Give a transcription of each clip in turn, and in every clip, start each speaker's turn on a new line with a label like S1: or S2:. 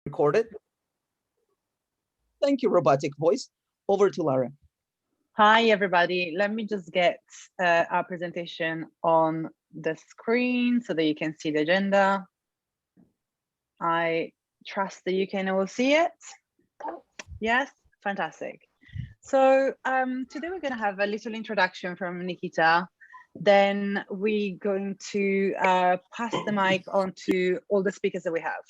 S1: Recorded. Thank you, robotic voice. Over to Lara.
S2: Hi, everybody. Let me just get our presentation on the screen so that you can see the agenda. I trust that you can all see it. Yes, fantastic. So today we're going to have a little introduction from Nikita. Then we're going to pass the mic on to all the speakers that we have.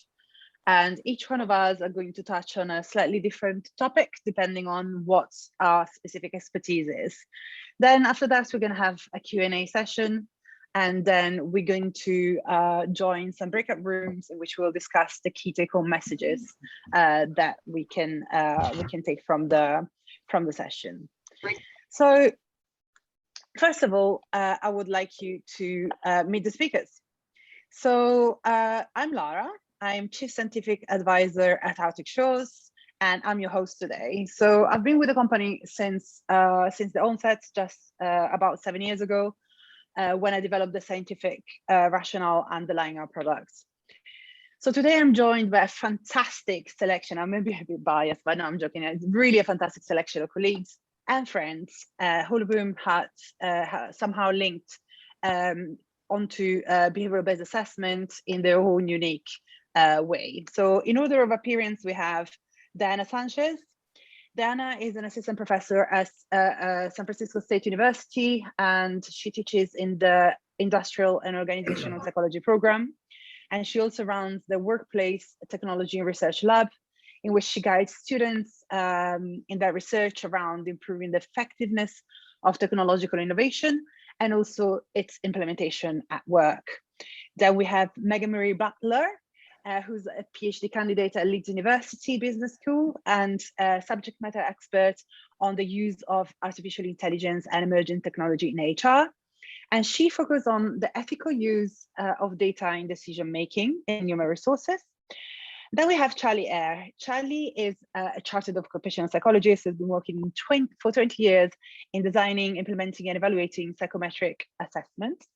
S2: And each one of us are going to touch on a slightly different topic, depending on what our specific expertise is. Then after that, we're going to have a Q&A session. And then we're going to join some breakout rooms in which we'll discuss the key take-home messages that we can take from the session. So first of all, I would like you to meet the speakers. So I'm Lara. I'm Chief Scientific Advisor at Arctic Shores, and I'm your host today. So I've been with the company since the onset, just about 7 years ago, when I developed the scientific rationale underlying our products. So today I'm joined by a fantastic selection. I may be a bit biased, but no, I'm joking. It's really a fantastic selection of colleagues and friends, all of whom had somehow linked onto behaviour-based assessment in their own unique way. So in order of appearance, we have Diana Sanchez. Diana is an assistant professor at San Francisco State University, and she teaches in the Industrial and Organizational Psychology program. And she also runs the Workplace Technology and Research Lab, in which she guides students in their research around improving the effectiveness of technological innovation and also its implementation at work. Then we have Megan Marie Butler, who's a PhD candidate at Leeds University Business School and a subject matter expert on the use of artificial intelligence and emerging technology in HR. And she focuses on the ethical use of data in decision-making in human resources. Then we have Charlie Eyre. Charlie is a chartered occupational psychologist who's been working for 20 years in designing, implementing, and evaluating psychometric assessments.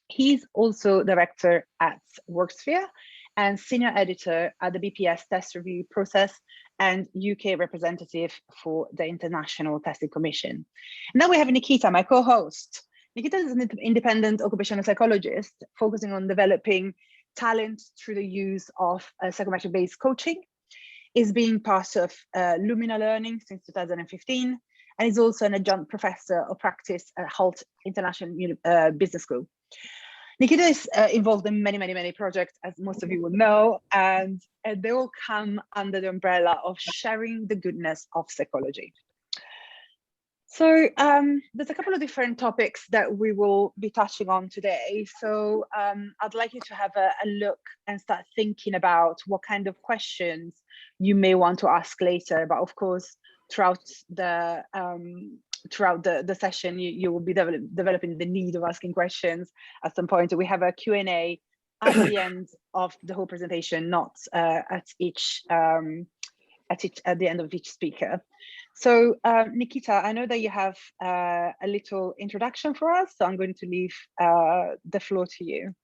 S2: He's also director at Workspheres and senior editor at the BPS test review process and UK representative for the International Testing Commission. And then we have Nikita, my co-host. Nikita is an independent occupational psychologist focusing on developing talent through the use of psychometric-based coaching. Is being part of Lumina Learning since 2015, and is also an adjunct professor of practice at Holt International Business School. Nikita is involved in many projects, as most of you will know, and they all come under the umbrella of sharing the goodness of psychology. So there's a couple of different topics that we will be touching on today. So I'd like you to have a look and start thinking about what kind of questions you may want to ask later. But of course, throughout the session, you will be developing the need of asking questions at some point. We have a Q&A at the end of the whole presentation, not at the end of each speaker. So Nikita, I know that you have a little introduction for us, so I'm going to leave the floor to you.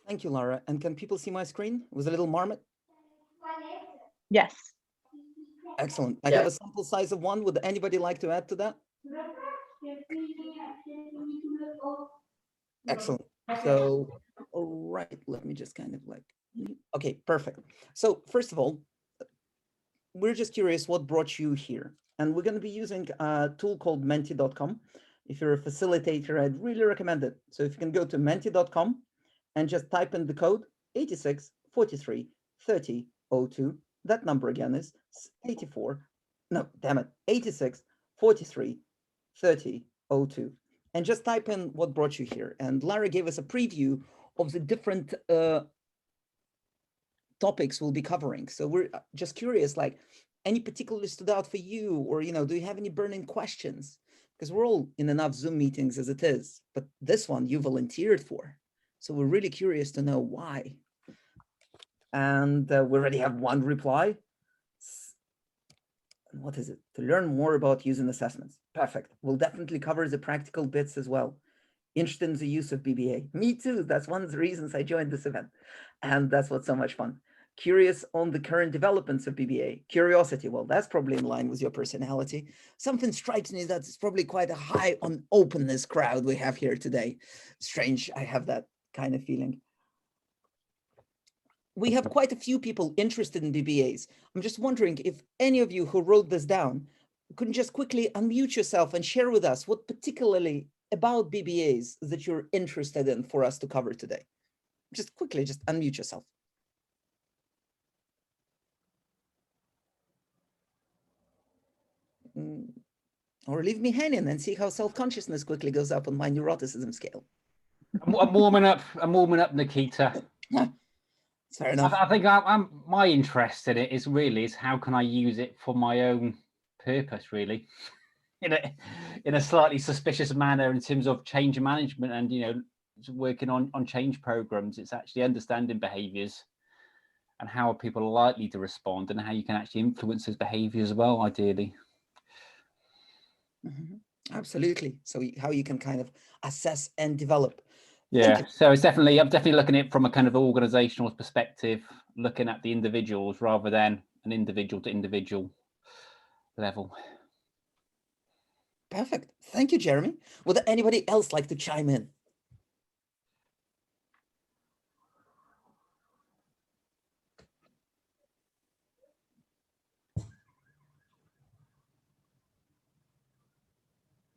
S1: Thank you, Lara. And can people see my screen? It was a little marmot?
S2: Yes.
S1: Excellent. I have a sample size of 1. Would anybody like to add to that? Excellent. So, all right, let me just kind of okay, perfect. So first of all, we're just curious what brought you here. And we're going to be using a tool called menti.com. If you're a facilitator, I'd really recommend it. So if you can go to menti.com and just type in the code 86433002. That number again is 86433002. And just type in what brought you here. And Lara gave us a preview of the different topics we'll be covering. So we're just curious, like, any particularly stood out for you, or, do you have any burning questions? Because we're all in enough Zoom meetings as it is, but this one you volunteered for. So we're really curious to know why. And we already have one reply. What is it? To learn more about using assessments. Perfect. We'll definitely cover the practical bits as well. interested in the use of BBA. Me too. That's one of the reasons I joined this event. And that's what's so much fun. Curious on the current developments of BBA. Curiosity, well, that's probably in line with your personality. Something strikes me that it's probably quite a high on openness crowd we have here today. Strange, I have that kind of feeling. We have quite a few people interested in BBAs. I'm just wondering if any of you who wrote this down couldn't just quickly unmute yourself and share with us what particularly about BBAs that you're interested in for us to cover today. Just quickly, just unmute yourself. Or leave me hanging and see how self-consciousness quickly goes up on my neuroticism scale.
S3: I'm warming up. I'm warming up, Nikita.
S1: Fair enough.
S3: I think my interest in it is how can I use it for my own purpose, really, in a slightly suspicious manner in terms of change management and working on change programs. It's actually understanding behaviors and how are people likely to respond and how you can actually influence those behaviors as well, ideally.
S1: Absolutely. So how you can kind of assess and develop.
S3: Yeah, so it's I'm definitely looking at it from a kind of organizational perspective, looking at the individuals rather than an individual to individual level.
S1: Perfect. Thank you, Jeremy. Would anybody else like to chime in?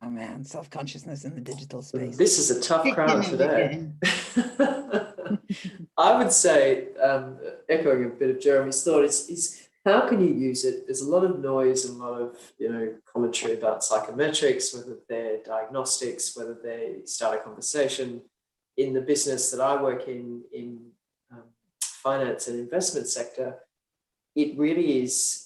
S1: Oh man, self-consciousness in the digital space.
S4: This is a tough crowd today. I would say, echoing a bit of Jeremy's thought, is how can you use it? There's a lot of noise and a lot of commentary about psychometrics, whether they're diagnostics, whether they start a conversation. In the business that I work in finance and investment sector, it really is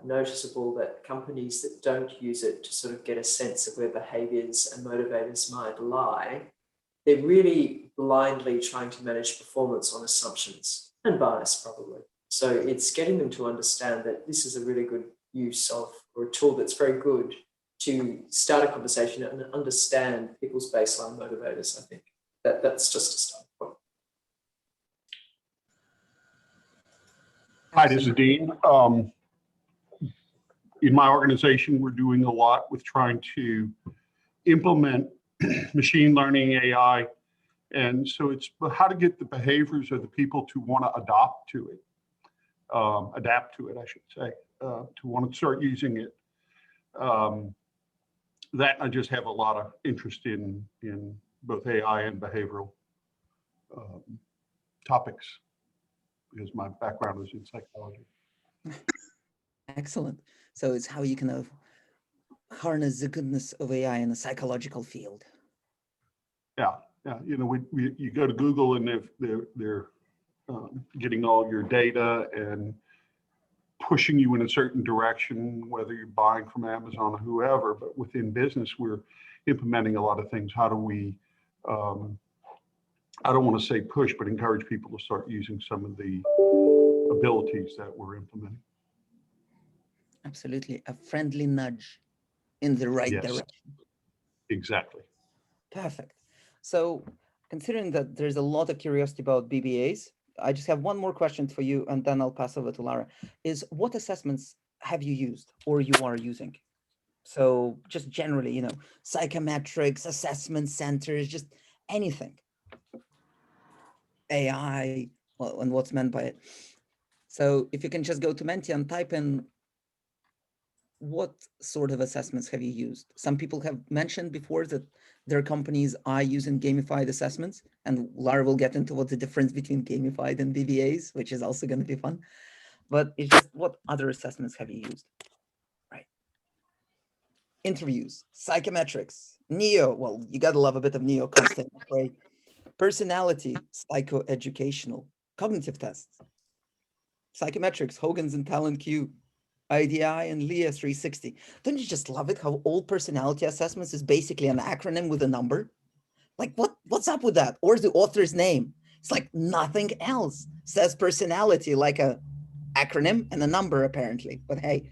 S4: noticeable that companies that don't use it to sort of get a sense of where behaviors and motivators might lie, they're really blindly trying to manage performance on assumptions and bias, probably. So it's getting them to understand that this is a really good use of, or a tool that's very good to start a conversation and understand people's baseline motivators. I think that's just a start point.
S5: Hi, this is Dean. In my organization, we're doing a lot with trying to implement machine learning, AI. And so it's how to get the behaviors of the people to want to adapt to it, I should say, to want to start using it. That I just have a lot of interest in both AI and behavioral topics, because my background is in psychology.
S1: Excellent. So it's how you can harness the goodness of AI in a psychological field.
S5: Yeah. You go to Google and they're getting all your data and pushing you in a certain direction, whether you're buying from Amazon or whoever. But within business, we're implementing a lot of things. How do we, I don't want to say push, but encourage people to start using some of the abilities that we're implementing.
S1: Absolutely. A friendly nudge in the right direction.
S5: Exactly.
S1: Perfect. So considering that there's a lot of curiosity about BBAs, I just have one more question for you, and then I'll pass over to Lara, is what assessments have you used or you are using? So just generally, psychometrics, assessment centers, just anything. AI, and what's meant by it. So if you can just go to Menti and type in what sort of assessments have you used? Some people have mentioned before that their companies are using gamified assessments, and Lara will get into what the difference between gamified and BBAs, which is also going to be fun. But it's just, what other assessments have you used? Right. Interviews, psychometrics, NEO. Well, you got to love a bit of NEO content, right? Personality, psychoeducational, cognitive tests, psychometrics, Hogan's and Talent Q, IDI and LEA 360. Don't you just love it how all personality assessments is basically an acronym with a number? Like what's up with that? Or the author's name? It's like nothing else. Says personality like a acronym and a number apparently, but hey.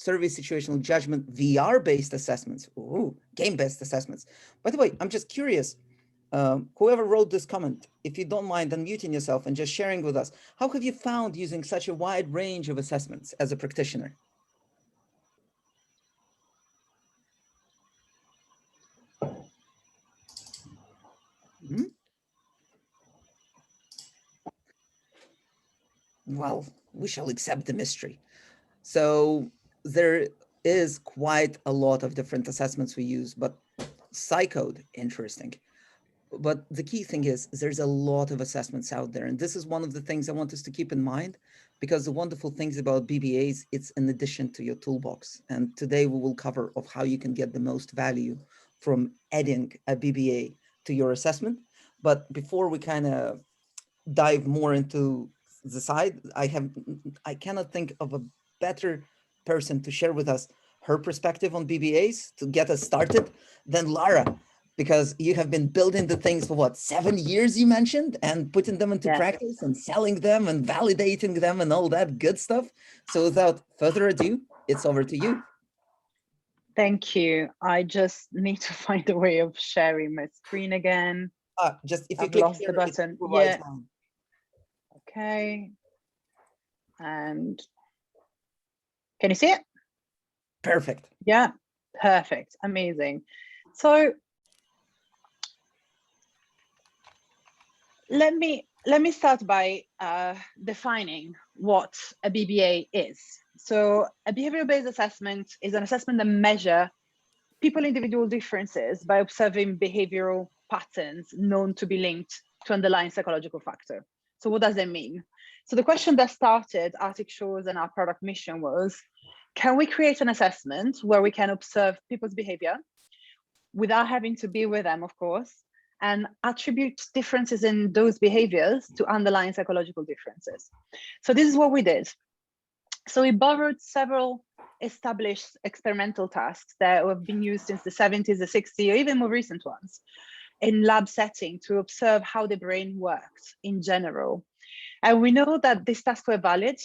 S1: survey situational judgment, VR-based assessments, ooh, game-based assessments. By the way, I'm just curious, whoever wrote this comment, if you don't mind unmuting yourself and just sharing with us, how have you found using such a wide range of assessments as a practitioner? Hmm? Well, we shall accept the mystery. So there is quite a lot of different assessments we use, but Psycode, interesting. But the key thing is there's a lot of assessments out there. And this is one of the things I want us to keep in mind, because the wonderful things about BBAs, it's in addition to your toolbox. And today we will cover of how you can get the most value from adding a BBA to your assessment. But before we kind of dive more into the side, I cannot think of a better person to share with us her perspective on BBAs to get us started than Lara, because you have been building the things for what, 7 years you mentioned, and putting them into practice and selling them and validating them and all that good stuff. So without further ado, it's over to you.
S2: Thank you. I just need to find a way of sharing my screen again.
S1: Just if you
S2: I've
S1: click
S2: lost
S1: here,
S2: the button.
S1: yeah.
S2: Okay. And can you see it?
S1: Perfect.
S2: Yeah, perfect. Amazing. So let me start by defining what a BBA is. So a behavior-based assessment is an assessment that measures people individual differences by observing behavioral patterns known to be linked to underlying psychological factor. So what does that mean? So the question that started Arctic Shores and our product mission was, can we create an assessment where we can observe people's behavior without having to be with them, of course, and attribute differences in those behaviors to underlying psychological differences? So this is what we did. So we borrowed several established experimental tasks that have been used since the 70s, the 60s, or even more recent ones in lab setting to observe how the brain works in general. And we know that these tasks were valid.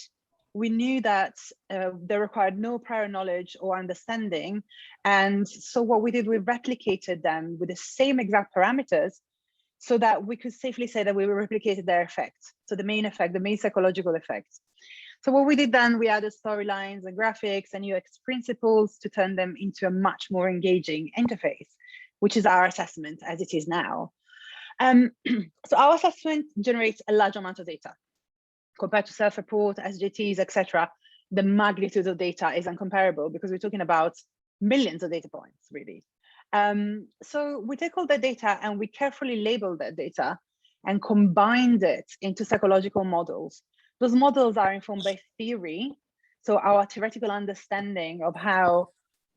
S2: We knew that they required no prior knowledge or understanding. And so what we did, we replicated them with the same exact parameters so that we could safely say that we replicated their effect. So the main effect, the main psychological effect. So what we did then, we added storylines and graphics and UX principles to turn them into a much more engaging interface, which is our assessment as it is now. So our assessment generates a large amount of data. Compared to self-report, SJTs, etc., the magnitude of data is incomparable because we're talking about millions of data points, really. So we take all that data and we carefully label that data and combined it into psychological models. Those models are informed by theory, so our theoretical understanding of how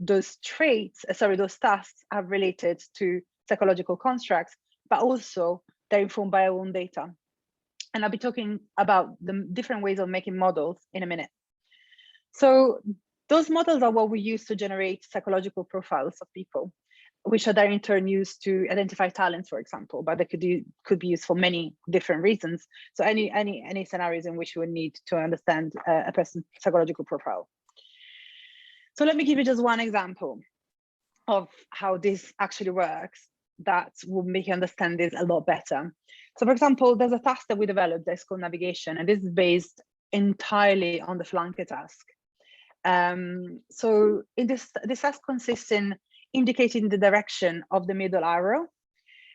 S2: those traits, those tasks are related to psychological constructs, but also they're informed by our own data. And I'll be talking about the different ways of making models in a minute. So those models are what we use to generate psychological profiles of people, which are then in turn used to identify talents, for example, but they could be used for many different reasons. So any scenarios in which you would need to understand a person's psychological profile. So let me give you just one example of how this actually works that will make you understand this a lot better. So for example, there's a task that we developed that's called navigation, and this is based entirely on the flanker task. So in this task consists in indicating the direction of the middle arrow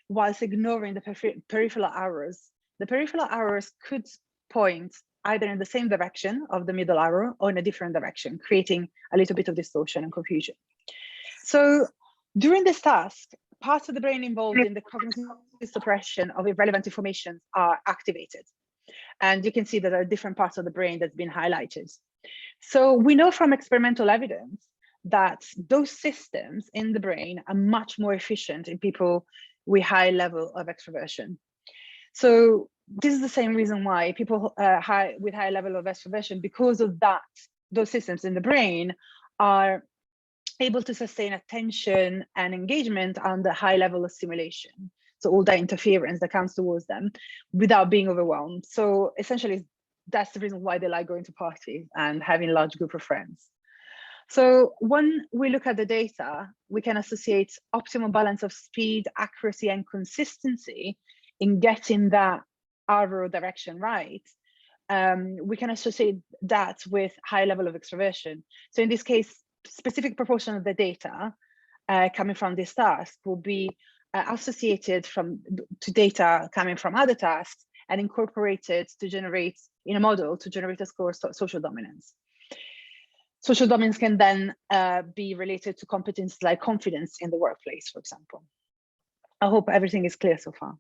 S2: whilst ignoring the peripheral arrows. The peripheral arrows could point either in the same direction of the middle arrow or in a different direction, creating a little bit of distortion and confusion. So during this task, parts of the brain involved in the cognitive suppression of irrelevant information are activated. And you can see that there are different parts of the brain that's been highlighted. So we know from experimental evidence that those systems in the brain are much more efficient in people with high level of extroversion. So this is the same reason why people with high level of extroversion, because of that, those systems in the brain are able to sustain attention and engagement under high level of stimulation. So all that interference that comes towards them without being overwhelmed. So essentially, that's the reason why they like going to parties and having a large group of friends. So when we look at the data, we can associate optimal balance of speed, accuracy, and consistency in getting that arrow direction right. We can associate that with high level of extroversion. So in this case, specific proportion of the data coming from this task will be associated to data coming from other tasks and incorporated to generate in a model to generate a score of social dominance. Social dominance can then be related to competencies like confidence in the workplace, for example. I hope everything is clear so far.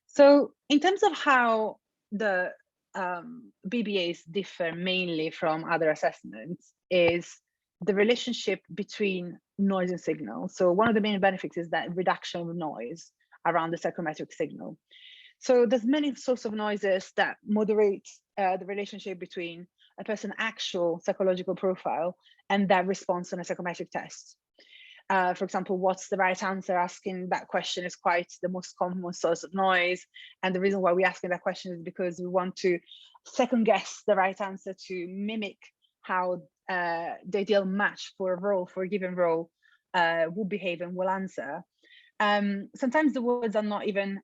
S2: So in terms of how the BBAs differ mainly from other assessments is the relationship between noise and signal. So one of the main benefits is that reduction of noise around the psychometric signal. So there's many sources of noises that moderate the relationship between a person's actual psychological profile and that response on a psychometric test. For example, what's the right answer? Asking that question is quite the most common source of noise. And the reason why we're asking that question is because we want to second guess the right answer to mimic how the ideal match for a role, for a given role, will behave and will answer. Sometimes the words are not even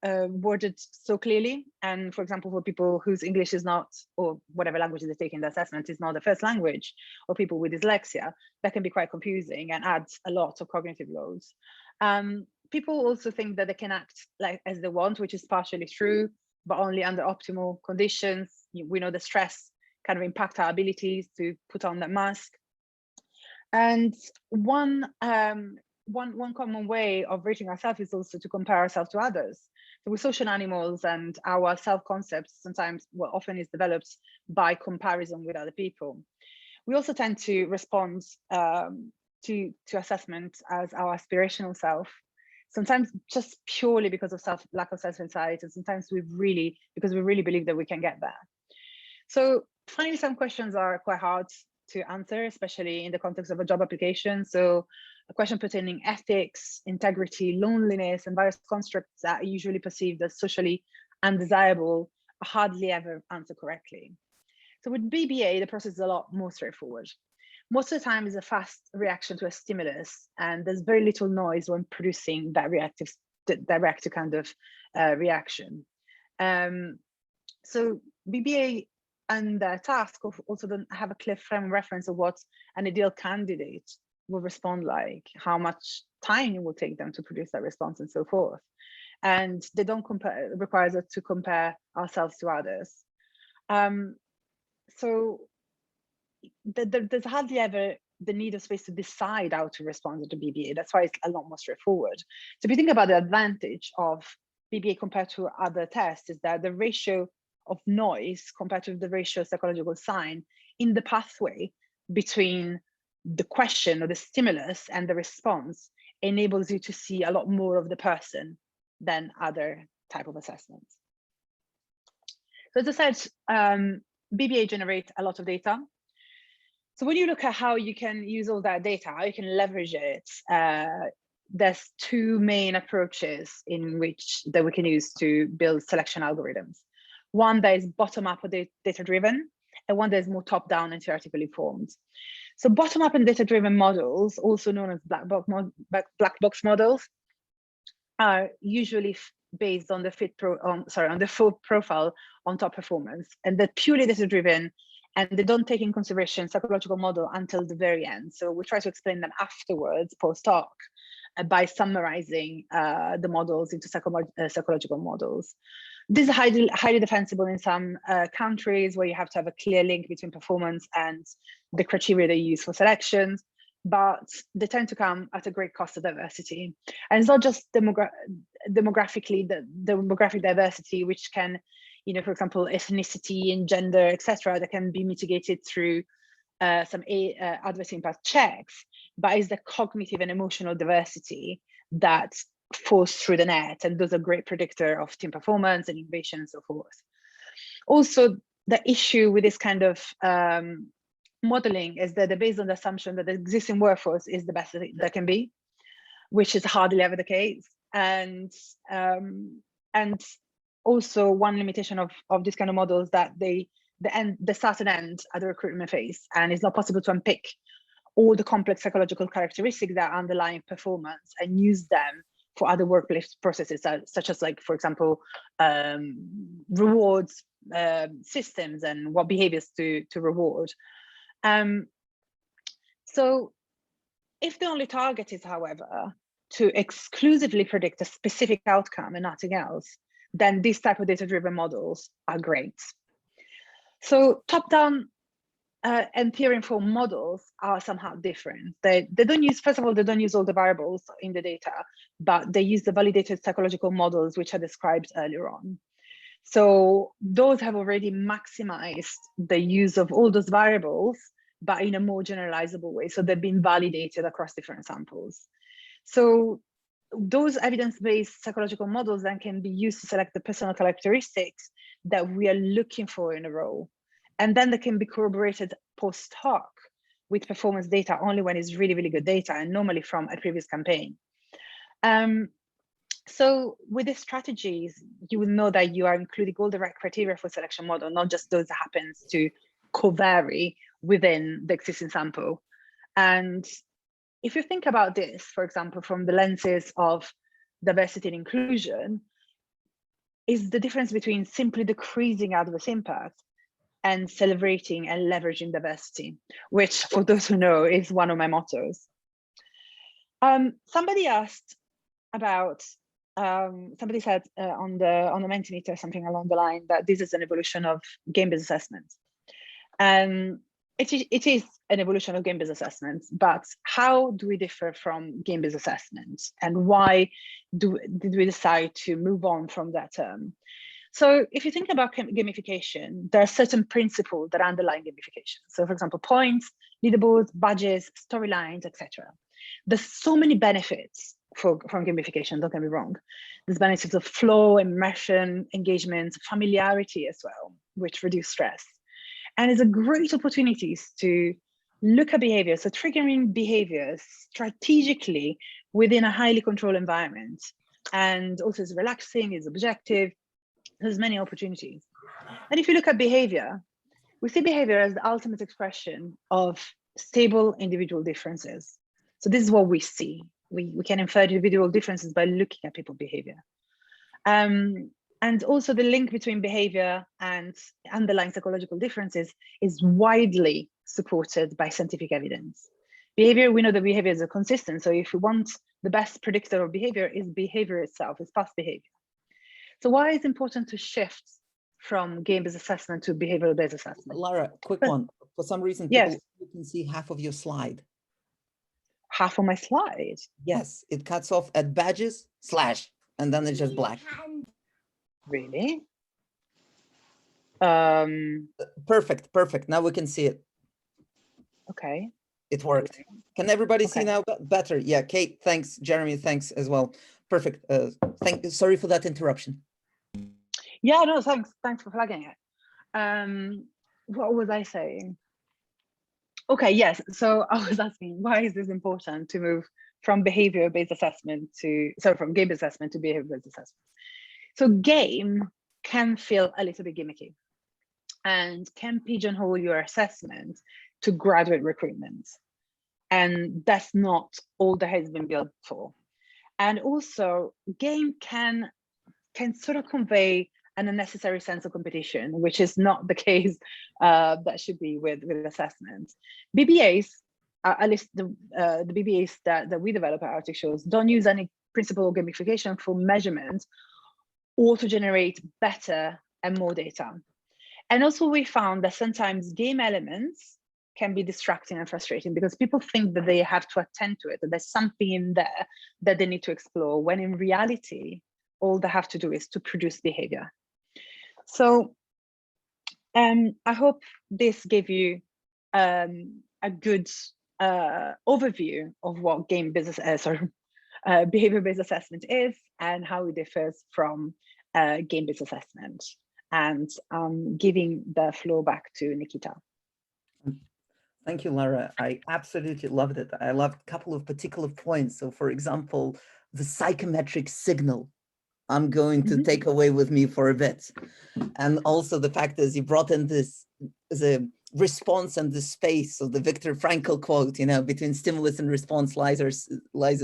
S2: worded so clearly. And for example, for people whose English is not, or whatever language they're taking the assessment is not the first language, or people with dyslexia, that can be quite confusing and adds a lot of cognitive loads. People also think that they can act like as they want, which is partially true, but only under optimal conditions. We know the stress kind of impact our abilities to put on that mask. And one common way of rating ourselves is also to compare ourselves to others. So we're social animals, and our self-concept sometimes, well, often is developed by comparison with other people. We also tend to respond to assessment as our aspirational self, sometimes just purely because of lack of self-insight, and sometimes because we really believe that we can get there. So finally, some questions are quite hard to answer, especially in the context of a job application. So a question pertaining ethics, integrity, loneliness, and various constructs that are usually perceived as socially undesirable are hardly ever answered correctly. So with BBA, the process is a lot more straightforward. Most of the time is a fast reaction to a stimulus, and there's very little noise when producing that reactive kind of reaction. So BBA and the task also don't have a clear frame of reference of what an ideal candidate will respond like, how much time it will take them to produce that response, and so forth. And they don't require us to compare ourselves to others. So there's hardly ever the need of space to decide how to respond to BBA. That's why it's a lot more straightforward. So if you think about the advantage of BBA compared to other tests, is that the ratio of noise compared to the ratio of psychological sign in the pathway between the question or the stimulus and the response enables you to see a lot more of the person than other type of assessments. So as I said, BBA generates a lot of data. So when you look at how you can use all that data, how you can leverage it, there's two main approaches that we can use to build selection algorithms. One that is bottom-up or data-driven, and one that is more top-down and theoretically formed. So bottom-up and data-driven models, also known as black box models, are usually based on the full profile on top performance, and they're purely data-driven, and they don't take in consideration psychological model until the very end. So we try to explain them afterwards, post-hoc, by summarizing the models into psychological models. This is highly defensible in some countries where you have to have a clear link between performance and the criteria they use for selections, but they tend to come at a great cost of diversity. And it's not just demographically, the demographic diversity, which can, for example, ethnicity and gender, etc., that can be mitigated through some adverse impact checks, but it's the cognitive and emotional diversity that falls through the net, and those are great predictor of team performance and innovation and so forth. Also, the issue with this kind of modeling is that they're based on the assumption that the existing workforce is the best that can be, which is hardly ever the case. And also one limitation of this kind of models that they the start and end at the recruitment phase, and it's not possible to unpick all the complex psychological characteristics that underlie performance and use them for other workplace processes, such as, like, for example, rewards systems and what behaviors to reward. So if the only target is, however, to exclusively predict a specific outcome and nothing else, then this type of data-driven models are great. So top-down and theory-informed models are somehow different. They don't use, first of all, they don't use all the variables in the data, but they use the validated psychological models, which I described earlier on. So those have already maximized the use of all those variables, but in a more generalizable way. So they've been validated across different samples. So those evidence-based psychological models then can be used to select the personal characteristics that we are looking for in a role. And then they can be corroborated post hoc with performance data only when it's really, really good data, and normally from a previous campaign. So with these strategies, you will know that you are including all the right criteria for selection model, not just those that happens to co-vary within the existing sample. And if you think about this, for example, from the lenses of diversity and inclusion, is the difference between simply decreasing adverse impact and celebrating and leveraging diversity, which, for those who know, is one of my mottos. Somebody asked about, somebody said on the Mentimeter something along the line that this is an evolution of game-based assessment. It is an evolution of game-based assessment, but how do we differ from game-based assessment, and why did we decide to move on from that term? So if you think about gamification, there are certain principles that underlie gamification. So for example, points, leaderboards, badges, storylines, etc. There's so many benefits from gamification, don't get me wrong. There's benefits of flow, immersion, engagement, familiarity as well, which reduce stress. And it's a great opportunities to look at behaviors, so triggering behaviors strategically within a highly controlled environment. And also it's relaxing, it's objective, there's many opportunities. And if you look at behavior, we see behavior as the ultimate expression of stable individual differences. So this is what we see. We can infer individual differences by looking at people's behavior. And also the link between behavior and underlying psychological differences is widely supported by scientific evidence. Behavior, we know that behavior is consistent. So if we want the best predictor of behavior, is behavior itself, is past behavior. So why is it important to shift from game-based assessment to behavioral-based assessment?
S1: Lara, quick one. For some reason,
S2: yes,
S1: you can see half of your slide.
S2: Half of my slide?
S1: Yes, it cuts off at badges / and then it's just black.
S2: Really?
S1: Perfect. Now we can see it.
S2: Okay.
S1: It worked. Can everybody see now better? Yeah, Kate, thanks. Jeremy, thanks as well. Perfect. Sorry for that interruption.
S2: Yeah, no, thanks for flagging it. What was I saying? Okay, yes. So I was asking, why is this important to move from behavior-based assessment from game-based assessment to behavior-based assessment? So game can feel a little bit gimmicky and can pigeonhole your assessment to graduate recruitment. And that's not all that has been built for. And also game can sort of convey an unnecessary sense of competition, which is not the case that should be with assessment. BBAs, at least the BBAs that we develop at Arctic Shows, don't use any principle of gamification for measurement or to generate better and more data. And also we found that sometimes game elements can be distracting and frustrating because people think that they have to attend to it, that there's something in there that they need to explore, when in reality, all they have to do is to produce behavior. So I hope this gave you a good overview of what behavior-based assessment is and how it differs from game-based assessment. And giving the floor back to Nikita.
S1: Thank you, Lara. I absolutely loved it. I loved a couple of particular points. So for example, the psychometric signal I'm going to take away with me for a bit. And also the fact is you brought in this as a response and the space of the Viktor Frankl quote, you know, between stimulus and response lies a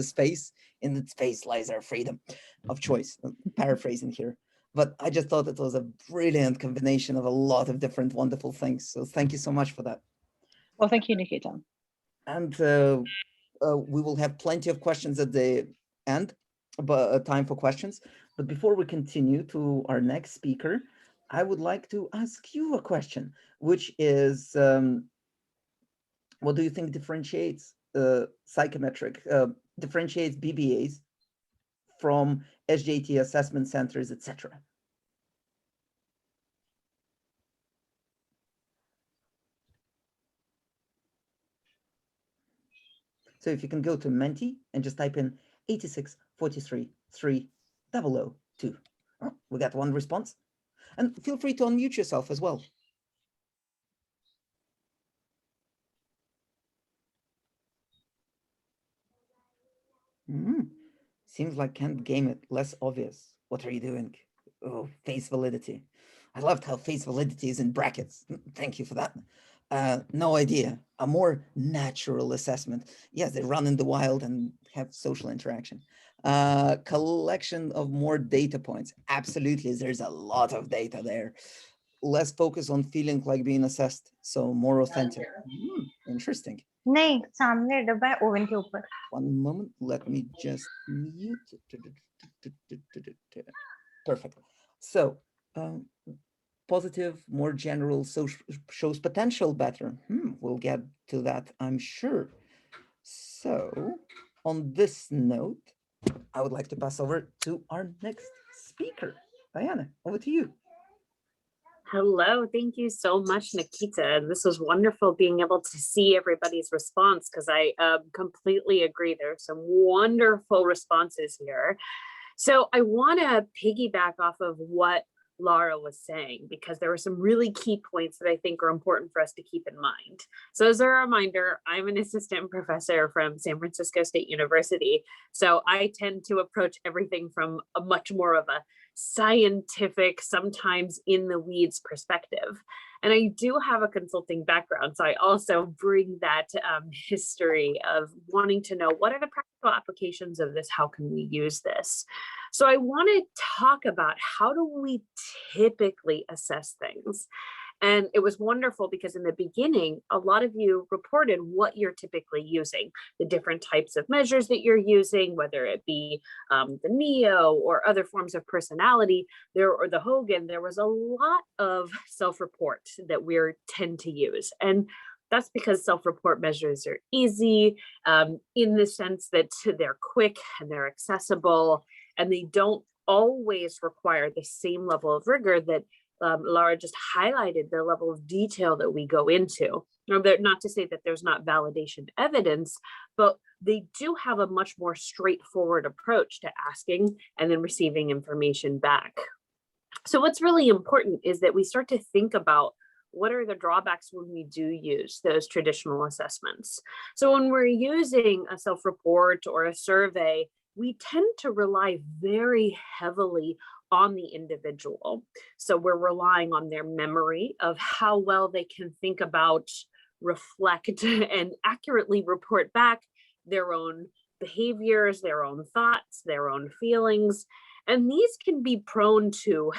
S1: space. In that space lies our freedom of choice. I'm paraphrasing here. But I just thought it was a brilliant combination of a lot of different wonderful things. So thank you so much for that.
S2: Well, thank you, Nikita.
S1: And we will have plenty of questions at the end, but time for questions. But before we continue to our next speaker, I would like to ask you a question, which is, what do you think differentiates differentiates BBAs from SJT assessment centers, etc.? So if you can go to Menti and just type in 86433002. Oh, we got one response. And feel free to unmute yourself as well. Seems like can't game it less obvious. What are you doing? Oh, face validity. I loved how face validity is in brackets. Thank you for that. No idea. A more natural assessment. Yes, they run in the wild and have social interaction. Collection of more data points. Absolutely, there's a lot of data there. Less focus on feeling like being assessed, so more authentic. Interesting.
S6: नहीं सामने डब्बा है oven के ऊपर.
S1: One moment, let me just mute. Perfect. So, positive, more general, shows potential better. We'll get to that, I'm sure. So, on this note, I would like to pass over to our next speaker. Diana, over to you.
S7: Hello, thank you so much, Nikita. This was wonderful being able to see everybody's response, because I completely agree. There are some wonderful responses here. So I want to piggyback off of what Lara was saying, because there were some really key points that I think are important for us to keep in mind. So as a reminder, I'm an assistant professor from San Francisco State University. So I tend to approach everything from a much more of a scientific, sometimes in the weeds perspective. And I do have a consulting background, so I also bring that history of wanting to know what are the practical applications of this, how can we use this? So I want to talk about how do we typically assess things. And it was wonderful because in the beginning, a lot of you reported what you're typically using, the different types of measures that you're using, whether it be the NEO or other forms of personality, or the Hogan. There was a lot of self-report that we tend to use. And that's because self-report measures are easy in the sense that they're quick and they're accessible, and they don't always require the same level of rigor that Lara just highlighted, the level of detail that we go into. Not to say that there's not validation evidence, but they do have a much more straightforward approach to asking and then receiving information back. So what's really important is that we start to think about what are the drawbacks when we do use those traditional assessments. So when we're using a self-report or a survey, we tend to rely very heavily on the individual. So we're relying on their memory of how well they can think about, reflect, and accurately report back their own behaviors, their own thoughts, their own feelings. And these can be prone to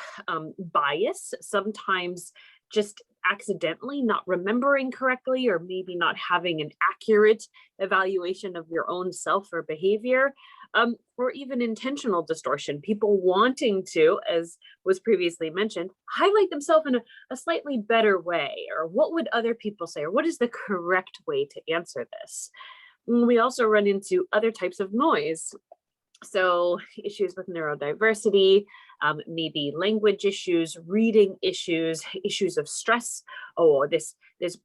S7: bias, sometimes just accidentally not remembering correctly, or maybe not having an accurate evaluation of your own self or behavior, or even intentional distortion, people wanting to, as was previously mentioned, highlight themselves in a slightly better way, or what would other people say, or what is the correct way to answer this? We also run into other types of noise. So issues with neurodiversity, maybe language issues, reading issues, issues of stress. Oh, this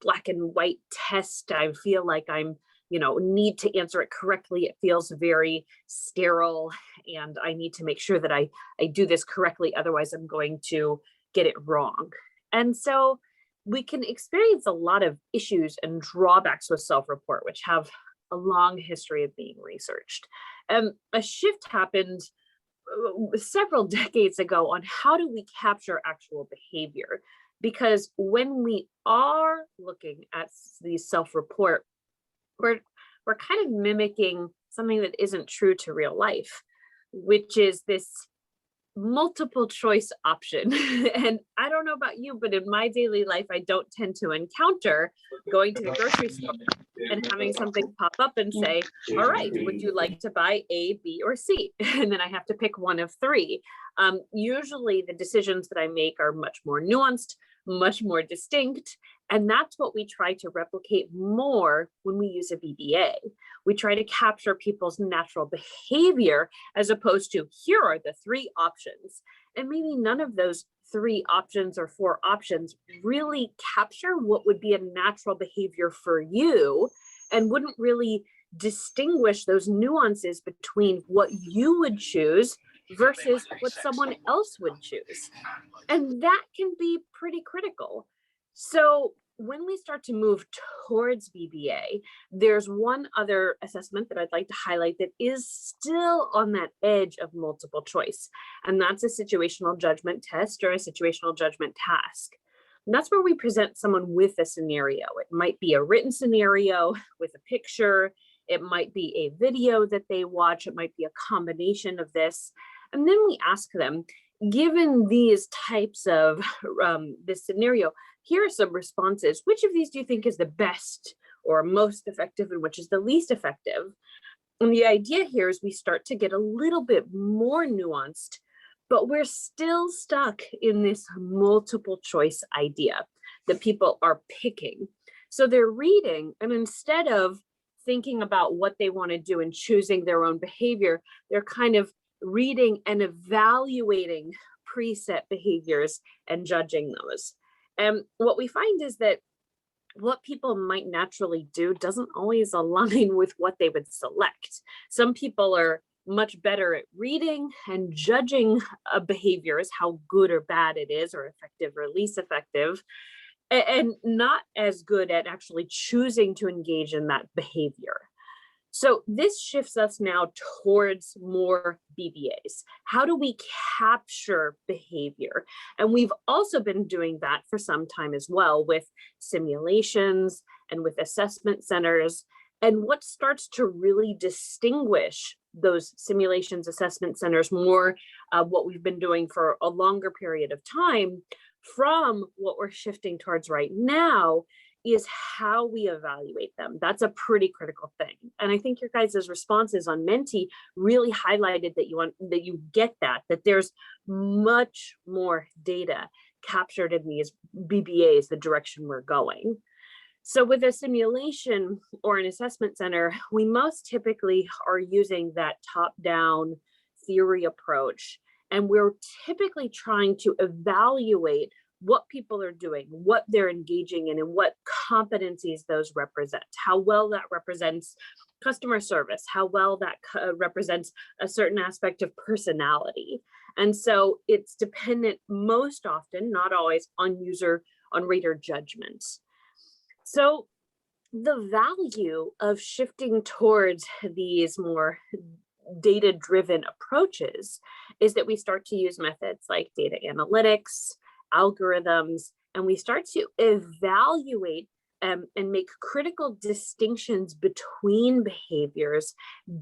S7: black and white test, I feel like I'm, need to answer it correctly. It feels very sterile, and I need to make sure that I do this correctly. Otherwise, I'm going to get it wrong. And so we can experience a lot of issues and drawbacks with self-report, which have a long history of being researched. A shift happened several decades ago on how do we capture actual behavior, because when we are looking at these self-report, we're kind of mimicking something that isn't true to real life, which is this multiple choice option. And I don't know about you, but in my daily life, I don't tend to encounter going to the grocery store and having something pop up and say, all right, would you like to buy A, B, or C? And then I have to pick one of three. Usually the decisions that I make are much more nuanced, much more distinct. And that's what we try to replicate more when we use a BBA. We try to capture people's natural behavior as opposed to, here are the three options. And maybe none of those three options or four options really capture what would be a natural behavior for you and wouldn't really distinguish those nuances between what you would choose versus what someone else would choose. And that can be pretty critical. So when we start to move towards BBA, there's one other assessment that I'd like to highlight that is still on that edge of multiple choice, and that's a situational judgment test or a situational judgment task. And that's where we present someone with a scenario. It might be a written scenario with a picture. It might be a video that they watch. It might be a combination of this. And then we ask them, given these types of this scenario, here are some responses. Which of these do you think is the best or most effective, and which is the least effective? And the idea here is we start to get a little bit more nuanced, but we're still stuck in this multiple choice idea that people are picking. So they're reading, and instead of thinking about what they want to do and choosing their own behavior, they're kind of reading and evaluating preset behaviors and judging those. And what we find is that what people might naturally do doesn't always align with what they would select. Some people are much better at reading and judging behaviors, how good or bad it is, or effective or least effective, and not as good at actually choosing to engage in that behavior. So this shifts us now towards more BBAs. How do we capture behavior? And we've also been doing that for some time as well with simulations and with assessment centers. And what starts to really distinguish those simulations, assessment centers, more what we've been doing for a longer period of time from what we're shifting towards right now is how we evaluate them. That's a pretty critical thing. And I think your guys' responses on Menti really highlighted that you get that there's much more data captured in these BBAs, the direction we're going. So with a simulation or an assessment center, we most typically are using that top-down theory approach. And we're typically trying to evaluate what people are doing, what they're engaging in, and what competencies those represent, how well that represents customer service, how well that represents a certain aspect of personality. And so it's dependent most often, not always, on reader judgment. So the value of shifting towards these more data-driven approaches is that we start to use methods like data analytics, algorithms, and we start to evaluate and make critical distinctions between behaviors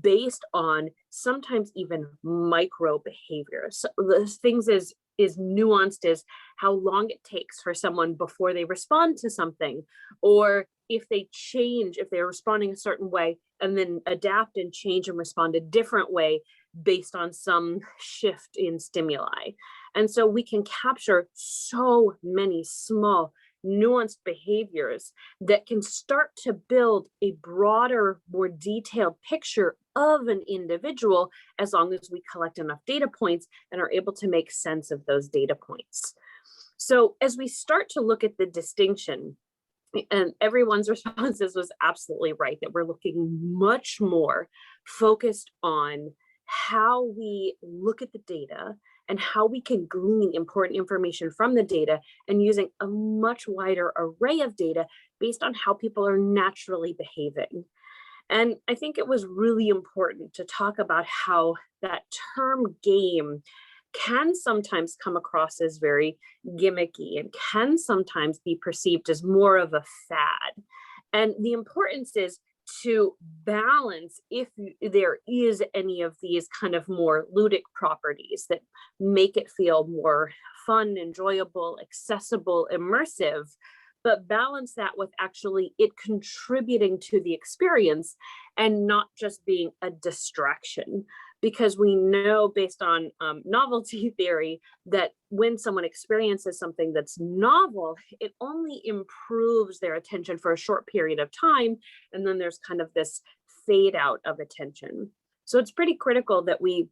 S7: based on sometimes even micro behaviors. So the things is nuanced as how long it takes for someone before they respond to something, or if they change, if they're responding a certain way and then adapt and change and respond a different way based on some shift in stimuli. And so we can capture so many small nuanced behaviors that can start to build a broader, more detailed picture of an individual as long as we collect enough data points and are able to make sense of those data points. So as we start to look at the distinction, and everyone's responses was absolutely right, that we're looking much more focused on how we look at the data and how we can glean important information from the data, and using a much wider array of data based on how people are naturally behaving. And I think it was really important to talk about how that term game can sometimes come across as very gimmicky and can sometimes be perceived as more of a fad. And the importance is to balance if there is any of these kind of more ludic properties that make it feel more fun, enjoyable, accessible, immersive, but balance that with actually it contributing to the experience and not just being a distraction. Because we know based on novelty theory that when someone experiences something that's novel, it only improves their attention for a short period of time. And then there's kind of this fade out of attention. So it's pretty critical that we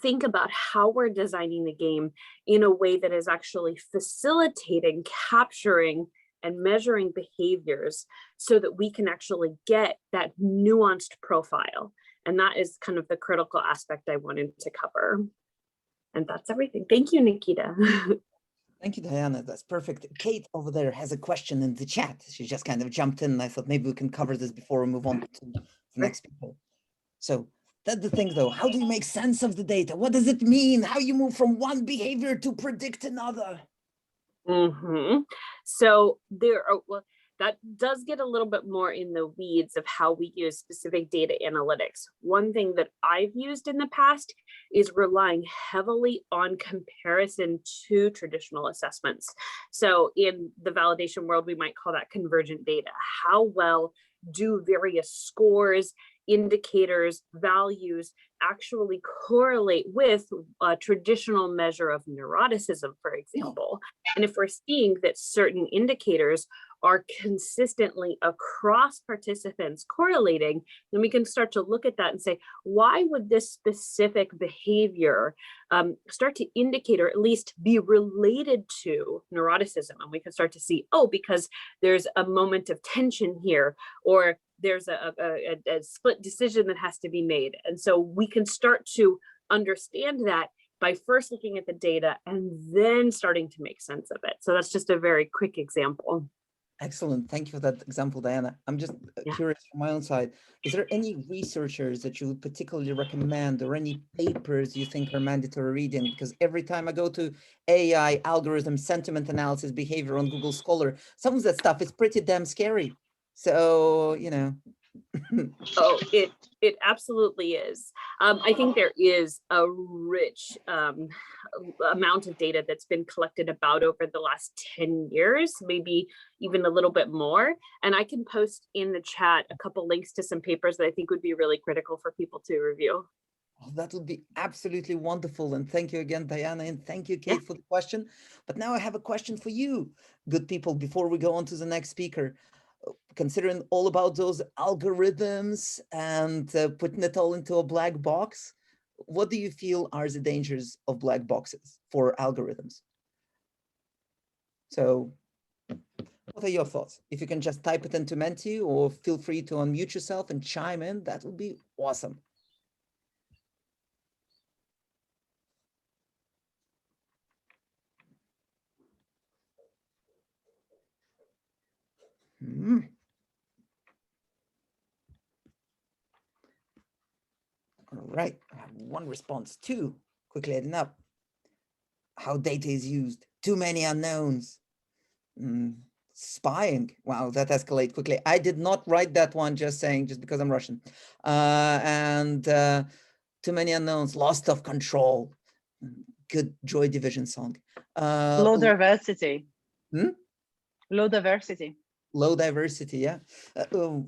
S7: think about how we're designing the game in a way that is actually facilitating, capturing, and measuring behaviors so that we can actually get that nuanced profile. And that is kind of the critical aspect I wanted to cover. And that's everything. Thank you, Nikita.
S1: Thank you, Diana. That's perfect. Kate over there has a question in the chat. She just kind of jumped in. And I thought maybe we can cover this before we move on to the next people. So that's the thing, though. How do you make sense of the data? What does it mean? How you move from one behavior to predict another?
S7: So there are, well, that does get a little bit more in the weeds of how we use specific data analytics. One thing that I've used in the past is relying heavily on comparison to traditional assessments. So in the validation world, we might call that convergent data. How well do various scores, indicators, values actually correlate with a traditional measure of neuroticism, for example? And if we're seeing that certain indicators are consistently across participants correlating, then we can start to look at that and say, why would this specific behavior start to indicate or at least be related to neuroticism? And we can start to see, oh, because there's a moment of tension here, or there's a split decision that has to be made. And so we can start to understand that by first looking at the data and then starting to make sense of it. So that's just a very quick example.
S1: Excellent. Thank you for that example, Diana. I'm just curious from my own side. Is there any researchers that you would particularly recommend or any papers you think are mandatory reading? Because every time I go to AI, algorithm, sentiment analysis, behavior on Google Scholar, some of that stuff is pretty damn scary. So, you know.
S7: Oh, it absolutely is. I think there is a rich amount of data that's been collected about over the last 10 years, maybe even a little bit more. And I can post in the chat a couple links to some papers that I think would be really critical for people to review.
S1: Oh, that would be absolutely wonderful. And thank you again, Diana. And thank you, Kate, for the question. But now I have a question for you, good people, before we go on to the next speaker. Considering all about those algorithms and putting it all into a black box, what do you feel are the dangers of black boxes for algorithms? So what are your thoughts? If you can just type it into Menti or feel free to unmute yourself and chime in, that would be awesome. All right, I have one response. Two, quickly adding up. How data is used, too many unknowns. Spying, wow, that escalated quickly. I did not write that one, just saying, just because I'm Russian. Too many unknowns, loss of control. Good Joy Division song.
S2: Low diversity. Low diversity.
S1: Low diversity, yeah.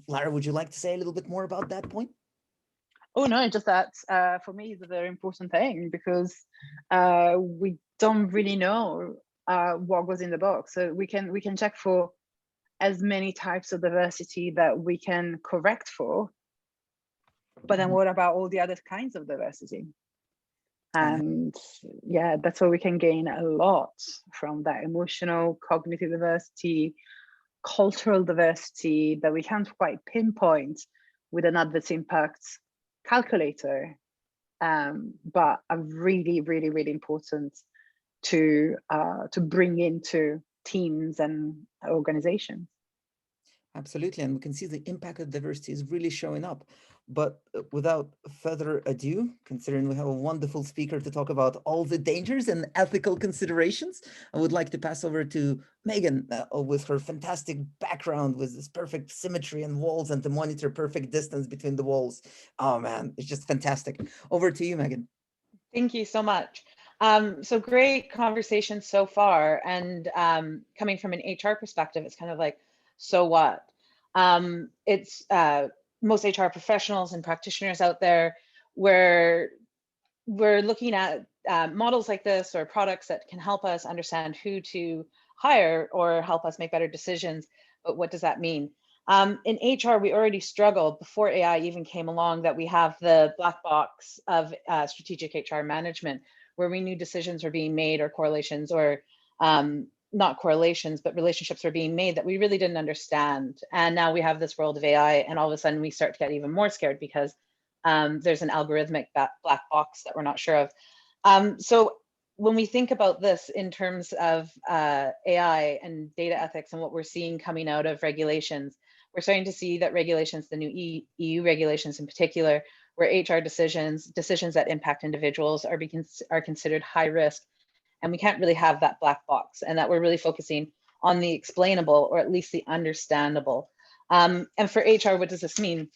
S1: Lara, would you like to say a little bit more about that point?
S2: Oh no, just that for me is a very important thing, because we don't really know what goes in the box. So we can check for as many types of diversity that we can correct for, but then what about all the other kinds of diversity? And yeah, that's where we can gain a lot from that emotional, cognitive diversity, cultural diversity that we can't quite pinpoint with an adverse impact calculator, but are really, really, really important to bring into teams and organizations.
S1: Absolutely, and we can see the impact of diversity is really showing up. But without further ado, considering we have a wonderful speaker to talk about all the dangers and ethical considerations, I would like to pass over to Megan with her fantastic background with this perfect symmetry and walls and to monitor perfect distance between the walls. Oh man, it's just fantastic. Over to you, Megan.
S2: Thank you so much. So great conversation so far. And coming from an HR perspective, it's kind of like, so what? It's most HR professionals and practitioners out there where we're looking at models like this or products that can help us understand who to hire or help us make better decisions. But what does that mean? In HR, we already struggled before AI even came along that we have the black box of strategic HR management, where we knew decisions were being made or correlations or not correlations, but relationships were being made that we really didn't understand. And now we have this world of AI, and all of a sudden we start to get even more scared because there's an algorithmic black box that we're not sure of. So when we think about this in terms of AI and data ethics and what we're seeing coming out of regulations, we're starting to see that regulations, the new EU regulations in particular, where HR decisions that impact individuals are considered high risk. And we can't really have that black box, and that we're really focusing on the explainable or at least the understandable. And for HR, what does this mean?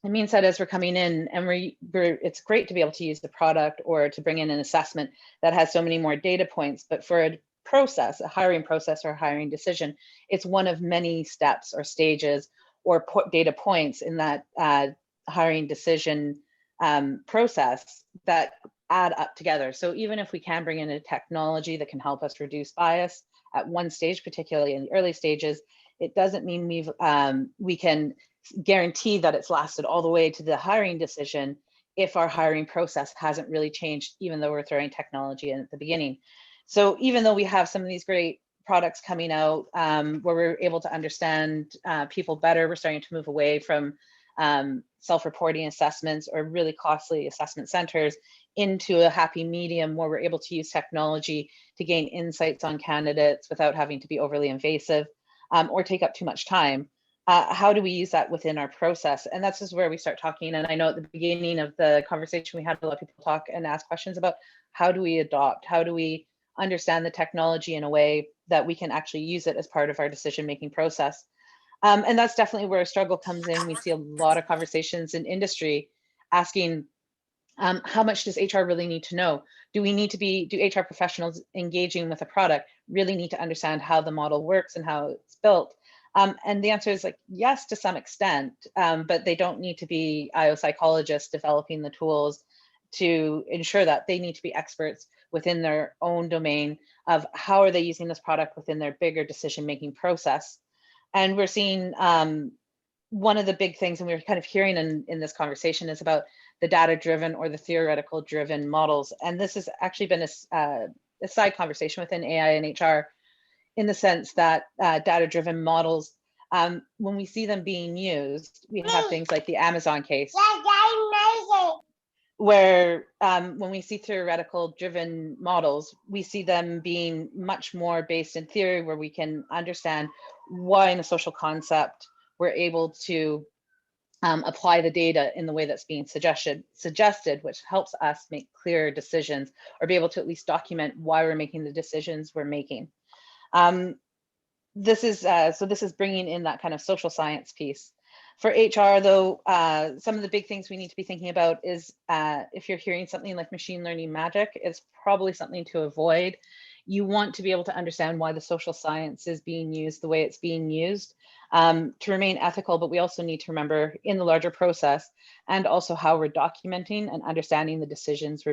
S2: It means that as we're coming in and it's great to be able to use the product or to bring in an assessment that has so many more data points, but for a process, a hiring process or a hiring decision, it's one of many steps or stages or data points in that hiring decision process that add up together. So even if we can bring in a technology that can help us reduce bias at one stage, particularly in the early stages, it doesn't mean we can guarantee that it's lasted all the way to the hiring decision if our hiring process hasn't really changed, even though we're throwing technology in at the beginning. So even though we have some of these great products coming out where we're able to understand people better, we're starting to move away from self-reporting assessments or really costly assessment centers into a happy medium where we're able to use technology to gain insights on candidates without having to be overly invasive or take up too much time. How do we use that within our process? And that's just where we start talking. And I know at the beginning of the conversation, we had a lot of people talk and ask questions about how do we adopt, how do we understand the technology in a way that we can actually use it as part of our decision-making process. And that's definitely where a struggle comes in. We see a lot of conversations in industry asking, how much does HR really need to know? Do HR professionals engaging with a product really need to understand how the model works and how it's built? And the answer is like, yes, to some extent, but they don't need to be IO psychologists developing the tools to ensure that. They need to be experts within their own domain of how are they using this product within their bigger decision-making process. And we're seeing one of the big things, and we were kind of hearing in this conversation, is about the data-driven or the theoretical-driven models. And this has actually been a side conversation within AI and HR, in the sense that data-driven models, when we see them being used, we have things like the Amazon case, where when we see theoretical-driven models, we see them being much more based in theory, where we can understand why in a social concept we're able to apply the data in the way that's being suggested, which helps us make clearer decisions or be able to at least document why we're making the decisions we're making. This is bringing in that kind of social science piece. For HR, though, some of the big things we need to be thinking about is if you're hearing something like machine learning magic, it's probably something to avoid. You want to be able to understand why the social science is being used the way it's being used to remain ethical, but we also need to remember in the larger process and also how we're documenting and understanding the decisions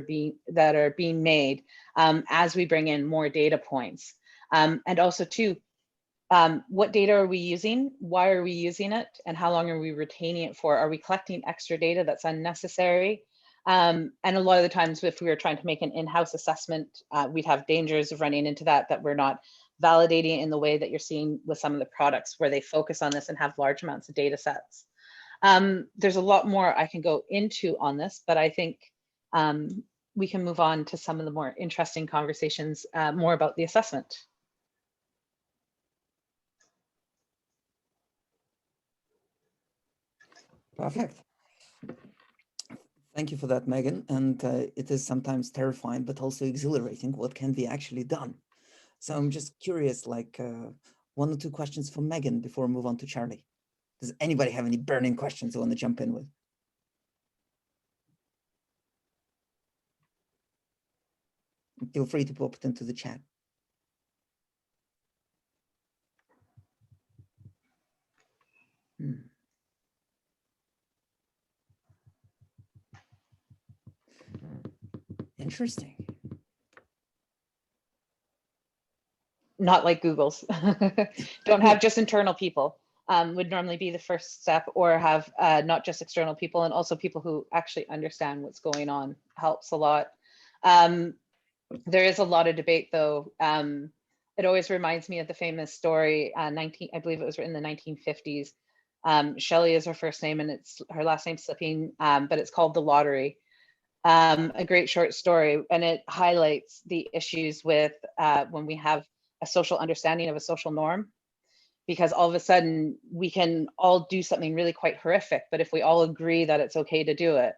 S2: that are being made as we bring in more data points. And also too, what data are we using? Why are we using it? And how long are we retaining it for? Are we collecting extra data that's unnecessary? And a lot of the times, if we were trying to make an in-house assessment, we'd have dangers of running into that we're not validating in the way that you're seeing with some of the products where they focus on this and have large amounts of data sets. There's a lot more I can go into on this, but I think we can move on to some of the more interesting conversations more about the assessment.
S1: Perfect. Thank you for that, Megan. And it is sometimes terrifying, but also exhilarating what can be actually done. So I'm just curious, like 1 or 2 questions for Megan before we move on to Charlie. Does anybody have any burning questions they want to jump in with? Feel free to pop it into the chat. Interesting.
S2: Not like Google's. Don't have just internal people. Would normally be the first step, or have not just external people, and also people who actually understand what's going on. Helps a lot. There is a lot of debate, though. It always reminds me of the famous story, I believe it was written in the 1950s. Shelley is her first name, and it's her last name slipping, but it's called The Lottery. A great short story, and it highlights the issues with when we have a social understanding of a social norm, because all of a sudden we can all do something really quite horrific, but if we all agree that it's okay to do it,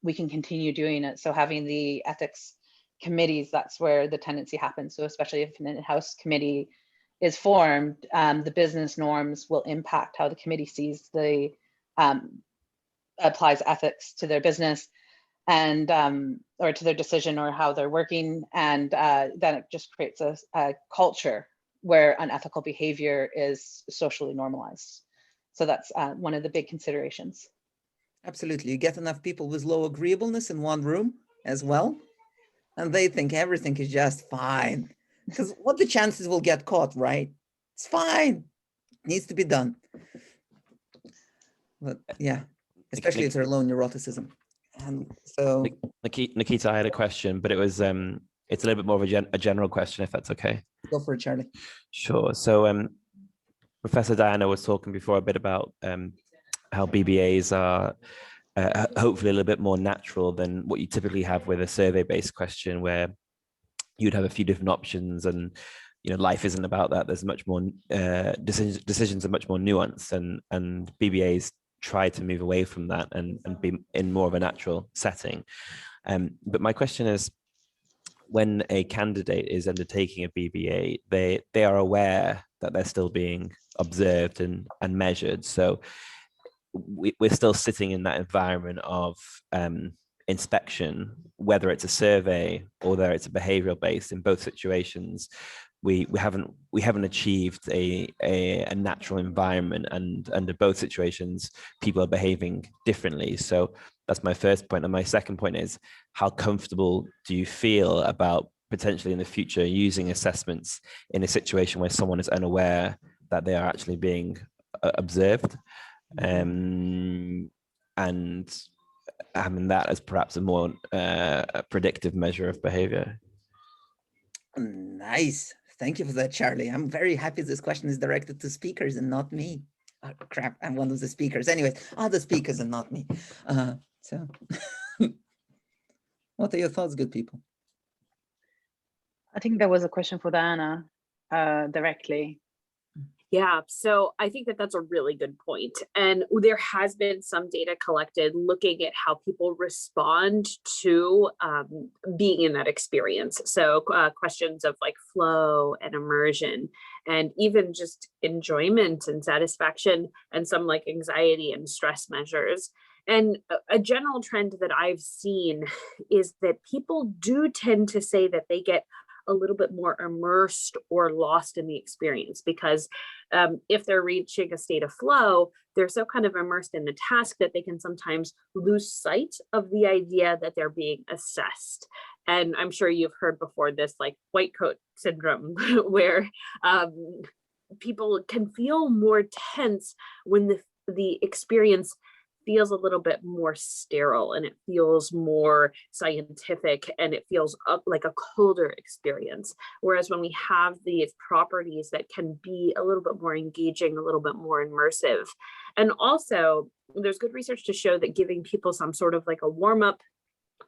S2: we can continue doing it. So having the ethics committees, that's where the tendency happens. So especially if an in-house committee is formed, the business norms will impact how the committee sees the applies ethics to their business, and or to their decision or how they're working, and then it just creates a culture where unethical behavior is socially normalized. So that's one of the big considerations.
S1: Absolutely. You get enough people with low agreeableness in one room as well, and they think everything is just fine. Because what the chances will get caught, right? It's fine. It needs to be done. But yeah, especially if they're low neuroticism. And so
S8: Nikita, I had a question, but it was it's a little bit more of a general question, if that's okay.
S1: Go for it, Charlie.
S8: Sure. So Professor Diana was talking before a bit about how BBAs are hopefully a little bit more natural than what you typically have with a survey-based question, where you'd have a few different options, and life isn't about that. There's much more decisions are much more nuanced, and BBAs try to move away from that and be in more of a natural setting. But my question is, when a candidate is undertaking a BBA, they are aware that they're still being observed and measured. So we're still sitting in that environment of inspection, whether it's a survey or whether it's a behavioral based. In both situations, we haven't achieved a natural environment, and under both situations people are behaving differently. So that's my first point. And my second point is, how comfortable do you feel about potentially in the future using assessments in a situation where someone is unaware that they are actually being observed, and having that as perhaps a more predictive measure of behavior?
S1: Nice. Thank you for that, Charlie. I'm very happy this question is directed to speakers and not me. Oh, crap, I'm one of the speakers. Anyways, other speakers and not me. So what are your thoughts, good people?
S2: I think there was a question for Diana directly.
S7: Yeah, so I think that that's a really good point. And there has been some data collected looking at how people respond to being in that experience. So questions of like flow and immersion, and even just enjoyment and satisfaction, and some like anxiety and stress measures. And a general trend that I've seen is that people do tend to say that they get a little bit more immersed or lost in the experience, because if they're reaching a state of flow, they're so kind of immersed in the task that they can sometimes lose sight of the idea that they're being assessed. And I'm sure you've heard before this, like white coat syndrome, where people can feel more tense when the experience feels a little bit more sterile, and it feels more scientific, and it feels like a colder experience. Whereas when we have these properties that can be a little bit more engaging, a little bit more immersive. And also there's good research to show that giving people some sort of like a warm-up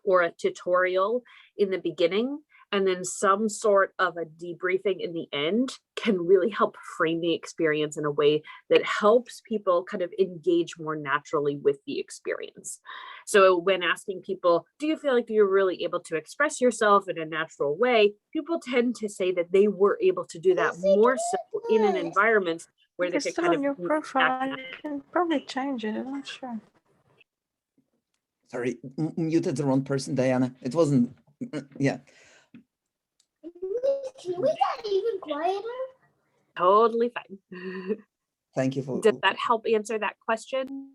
S7: or a tutorial in the beginning and then some sort of a debriefing in the end can really help frame the experience in a way that helps people kind of engage more naturally with the experience. So when asking people, do you feel like you're really able to express yourself in a natural way? People tend to say that they were able to do that more so in an environment where they
S6: It's
S7: could
S6: still
S7: kind
S6: on your
S7: of
S6: profile. You can probably change it. I'm not sure.
S1: Sorry, muted the wrong person, Diana. It wasn't, yeah.
S9: Can we get even quieter?
S7: Totally fine.
S1: Thank you for.
S7: Did that help answer that question?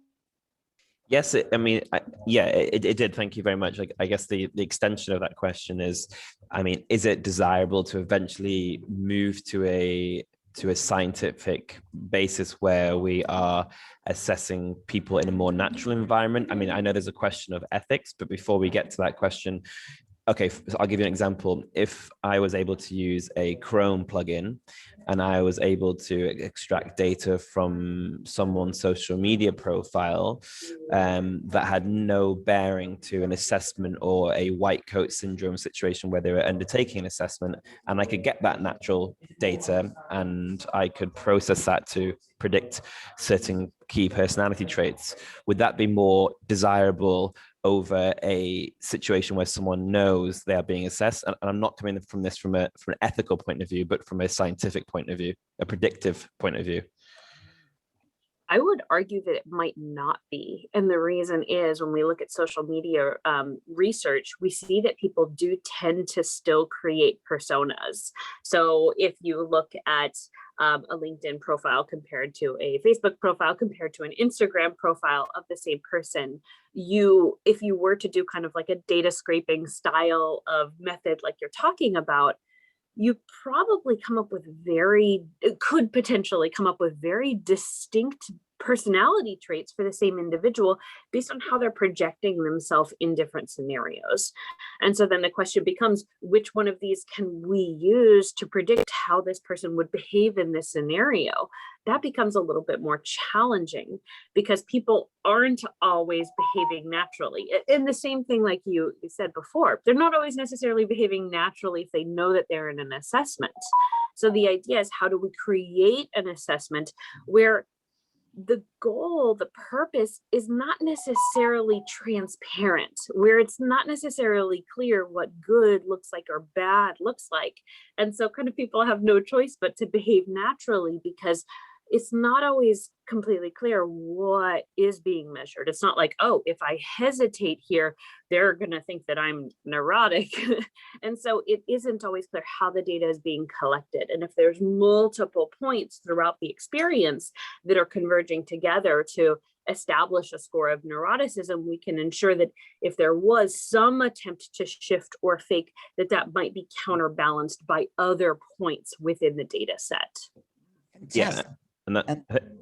S8: Yes, it did. Thank you very much. Like, I guess the extension of that question is, I mean, is it desirable to eventually move to a scientific basis where we are assessing people in a more natural environment? I mean, I know there's a question of ethics, but before we get to that question, okay, so I'll give you an example. If I was able to use a Chrome plugin and I was able to extract data from someone's social media profile that had no bearing to an assessment or a white coat syndrome situation where they were undertaking an assessment, and I could get that natural data and I could process that to predict certain key personality traits, would that be more desirable over a situation where someone knows they are being assessed? And I'm not coming from this from an ethical point of view, but from a scientific point of view, a predictive point of view.
S7: I would argue that it might not be. And the reason is, when we look at social media research, we see that people do tend to still create personas. So if you look at a LinkedIn profile compared to a Facebook profile, compared to an Instagram profile of the same person, if you were to do kind of like a data scraping style of method like you're talking about, you probably could potentially come up with very distinct personality traits for the same individual based on how they're projecting themselves in different scenarios. And so then the question becomes, which one of these can we use to predict how this person would behave in this scenario? That becomes a little bit more challenging because people aren't always behaving naturally. And the same thing, like you said before, they're not always necessarily behaving naturally if they know that they're in an assessment. So the idea is, how do we create an assessment where the goal, the purpose is not necessarily transparent, where it's not necessarily clear what good looks like or bad looks like. And so kind of people have no choice but to behave naturally because it's not always completely clear what is being measured. It's not like, oh, if I hesitate here, they're going to think that I'm neurotic. And so it isn't always clear how the data is being collected. And if there's multiple points throughout the experience that are converging together to establish a score of neuroticism, we can ensure that if there was some attempt to shift or fake, that might be counterbalanced by other points within the data set.
S8: Yeah. And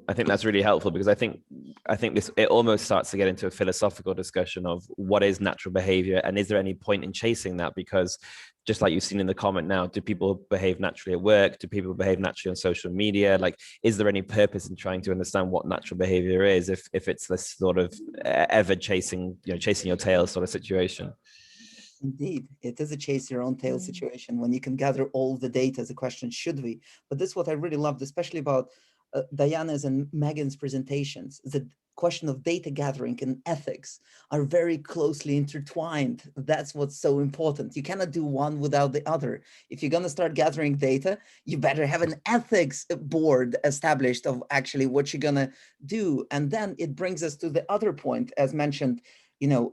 S8: I think that's really helpful, because I think it almost starts to get into a philosophical discussion of what is natural behavior and is there any point in chasing that? Because just like you've seen in the comment now, do people behave naturally at work? Do people behave naturally on social media? Like, is there any purpose in trying to understand what natural behavior is if it's this sort of ever chasing your tail sort of situation?
S1: Indeed, it is a chase your own tail situation when you can gather all the data. The question, should we? But this is what I really loved, especially about Diana's and Megan's presentations. The question of data gathering and ethics are very closely intertwined. That's what's so important. You cannot do one without the other. If you're going to start gathering data, you better have an ethics board established of actually what you're going to do. And then it brings us to the other point, as mentioned,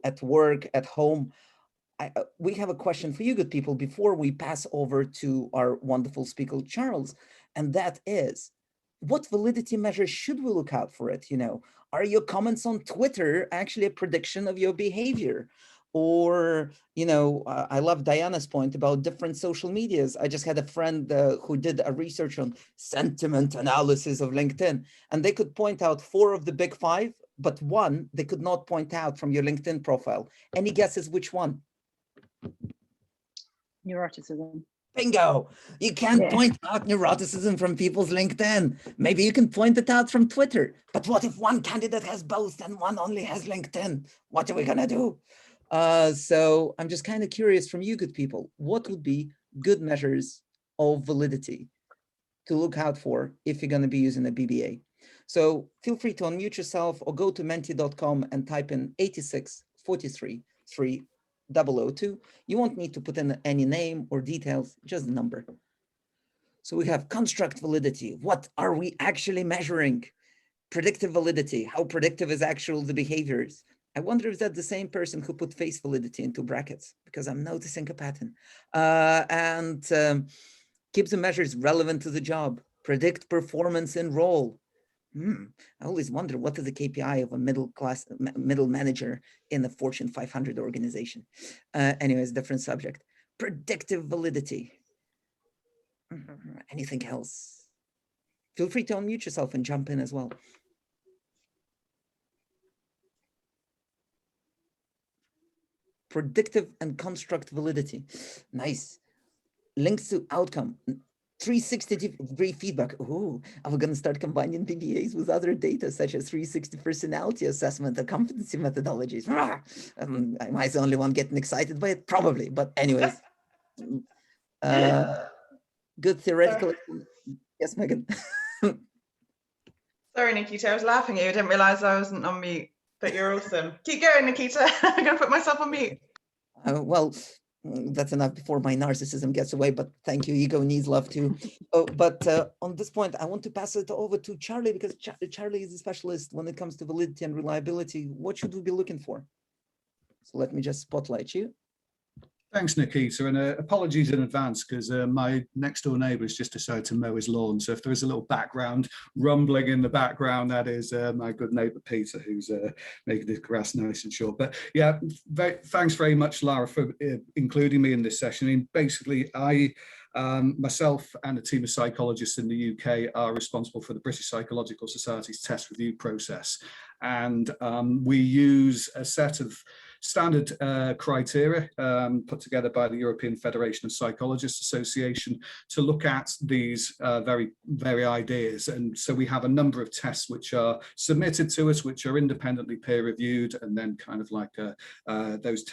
S1: at work, at home. We have a question for you, good people, before we pass over to our wonderful speaker, Charles, and that is, what validity measures should we look out for it? Are your comments on Twitter actually a prediction of your behavior? Or, I love Diana's point about different social medias. I just had a friend who did a research on sentiment analysis of LinkedIn, and they could point out 4 of the big 5, but one they could not point out from your LinkedIn profile. Any guesses which one?
S2: Neuroticism.
S1: Bingo. You can't point out neuroticism from people's LinkedIn. Maybe you can point it out from Twitter. But what if one candidate has both and one only has LinkedIn? What are we going to do? So I'm just kind of curious from you good people, what would be good measures of validity to look out for if you're going to be using a BBA? So feel free to unmute yourself or go to menti.com and type in 86433002. You won't need to put in any name or details, just the number. So we have construct validity. What are we actually measuring? Predictive validity. How predictive is actually the behaviors? I wonder if that's the same person who put face validity into brackets, because I'm noticing a pattern. Keep the measures relevant to the job. Predict performance in role. I always wonder what is the KPI of a middle manager in a Fortune 500 organization. Anyways, different subject. Predictive validity. Anything else? Feel free to unmute yourself and jump in as well. Predictive and construct validity. Nice. Links to outcome. 360-degree feedback. Oh, are we going to start combining BBAs with other data, such as 360 personality assessment or competency methodologies? Am I the only one getting excited by it? Probably, but anyways. Good theoretical. Yes, Megan.
S10: Sorry, Nikita, I was laughing at you. I didn't realize I wasn't on mute, but you're awesome. Keep going, Nikita. I'm going to put myself on mute.
S1: Well, that's enough before my narcissism gets away, but thank you. Ego needs love too. But on this point, I want to pass it over to Charlie, because Charlie is a specialist when it comes to validity and reliability. What should we be looking for? So let me just spotlight you.
S11: Thanks, Nikita, and apologies in advance because my next door neighbour has just decided to mow his lawn. So if there is a little background rumbling in the background, that is my good neighbour Peter, who's making the grass nice and short. But yeah, thanks very much, Lara, for including me in this session. I mean, basically, myself and a team of psychologists in the UK are responsible for the British Psychological Society's test review process. And we use a set of standard criteria put together by the European Federation of Psychologists Association to look at these very ideas. And so we have a number of tests which are submitted to us, which are independently peer reviewed, and then kind of like those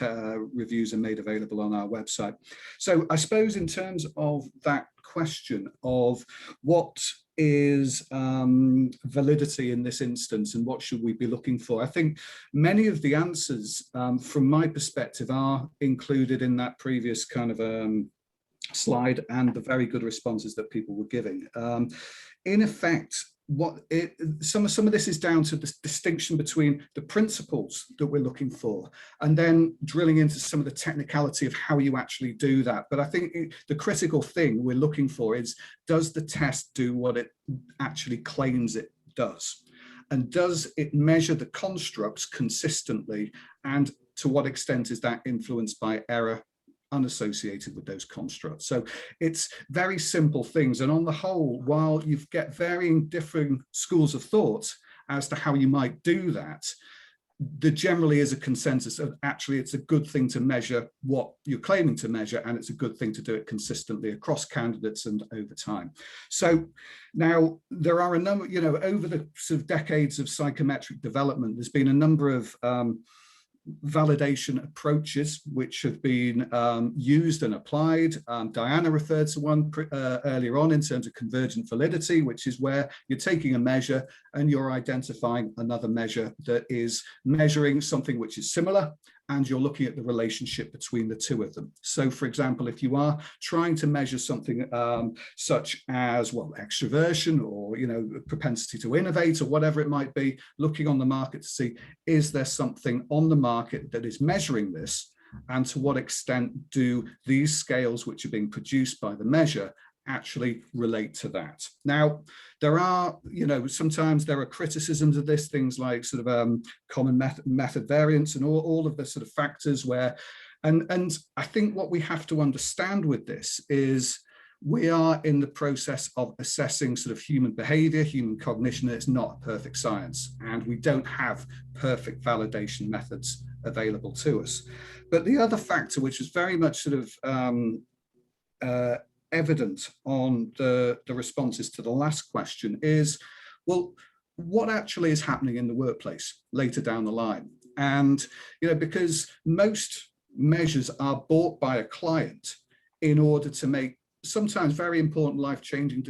S11: reviews are made available on our website. So I suppose in terms of that question of what is validity in this instance and what should we be looking for, I think many of the answers from my perspective are included in that previous kind of slide and the very good responses that people were giving. In effect, some of this is down to the distinction between the principles that we're looking for and then drilling into some of the technicality of how you actually do that. But I think the critical thing we're looking for is, does the test do what it actually claims it does? And does it measure the constructs consistently? And to what extent is that influenced by error unassociated with those constructs? So it's very simple things. And on the whole, while you get varying different schools of thought as to how you might do that, there generally is a consensus of actually it's a good thing to measure what you're claiming to measure, and it's a good thing to do it consistently across candidates and over time. So now there are a number, over the sort of decades of psychometric development, there's been a number of validation approaches which have been used and applied. Diana referred to one earlier on in terms of convergent validity, which is where you're taking a measure and you're identifying another measure that is measuring something which is similar, and you're looking at the relationship between the two of them. So for example, if you are trying to measure something such as, well, extroversion or, propensity to innovate or whatever it might be, looking on the market to see, is there something on the market that is measuring this? And to what extent do these scales which are being produced by the measure actually relate to that? Now, there are, sometimes there are criticisms of this, things like sort of common method variance and all of the sort of factors where, and I think what we have to understand with this is we are in the process of assessing sort of human behavior, human cognition. It's not a perfect science, and we don't have perfect validation methods available to us. But the other factor, which is very much sort of evident on the responses to the last question, is, well, what actually is happening in the workplace later down the line? And, because most measures are bought by a client in order to make sometimes very important life-changing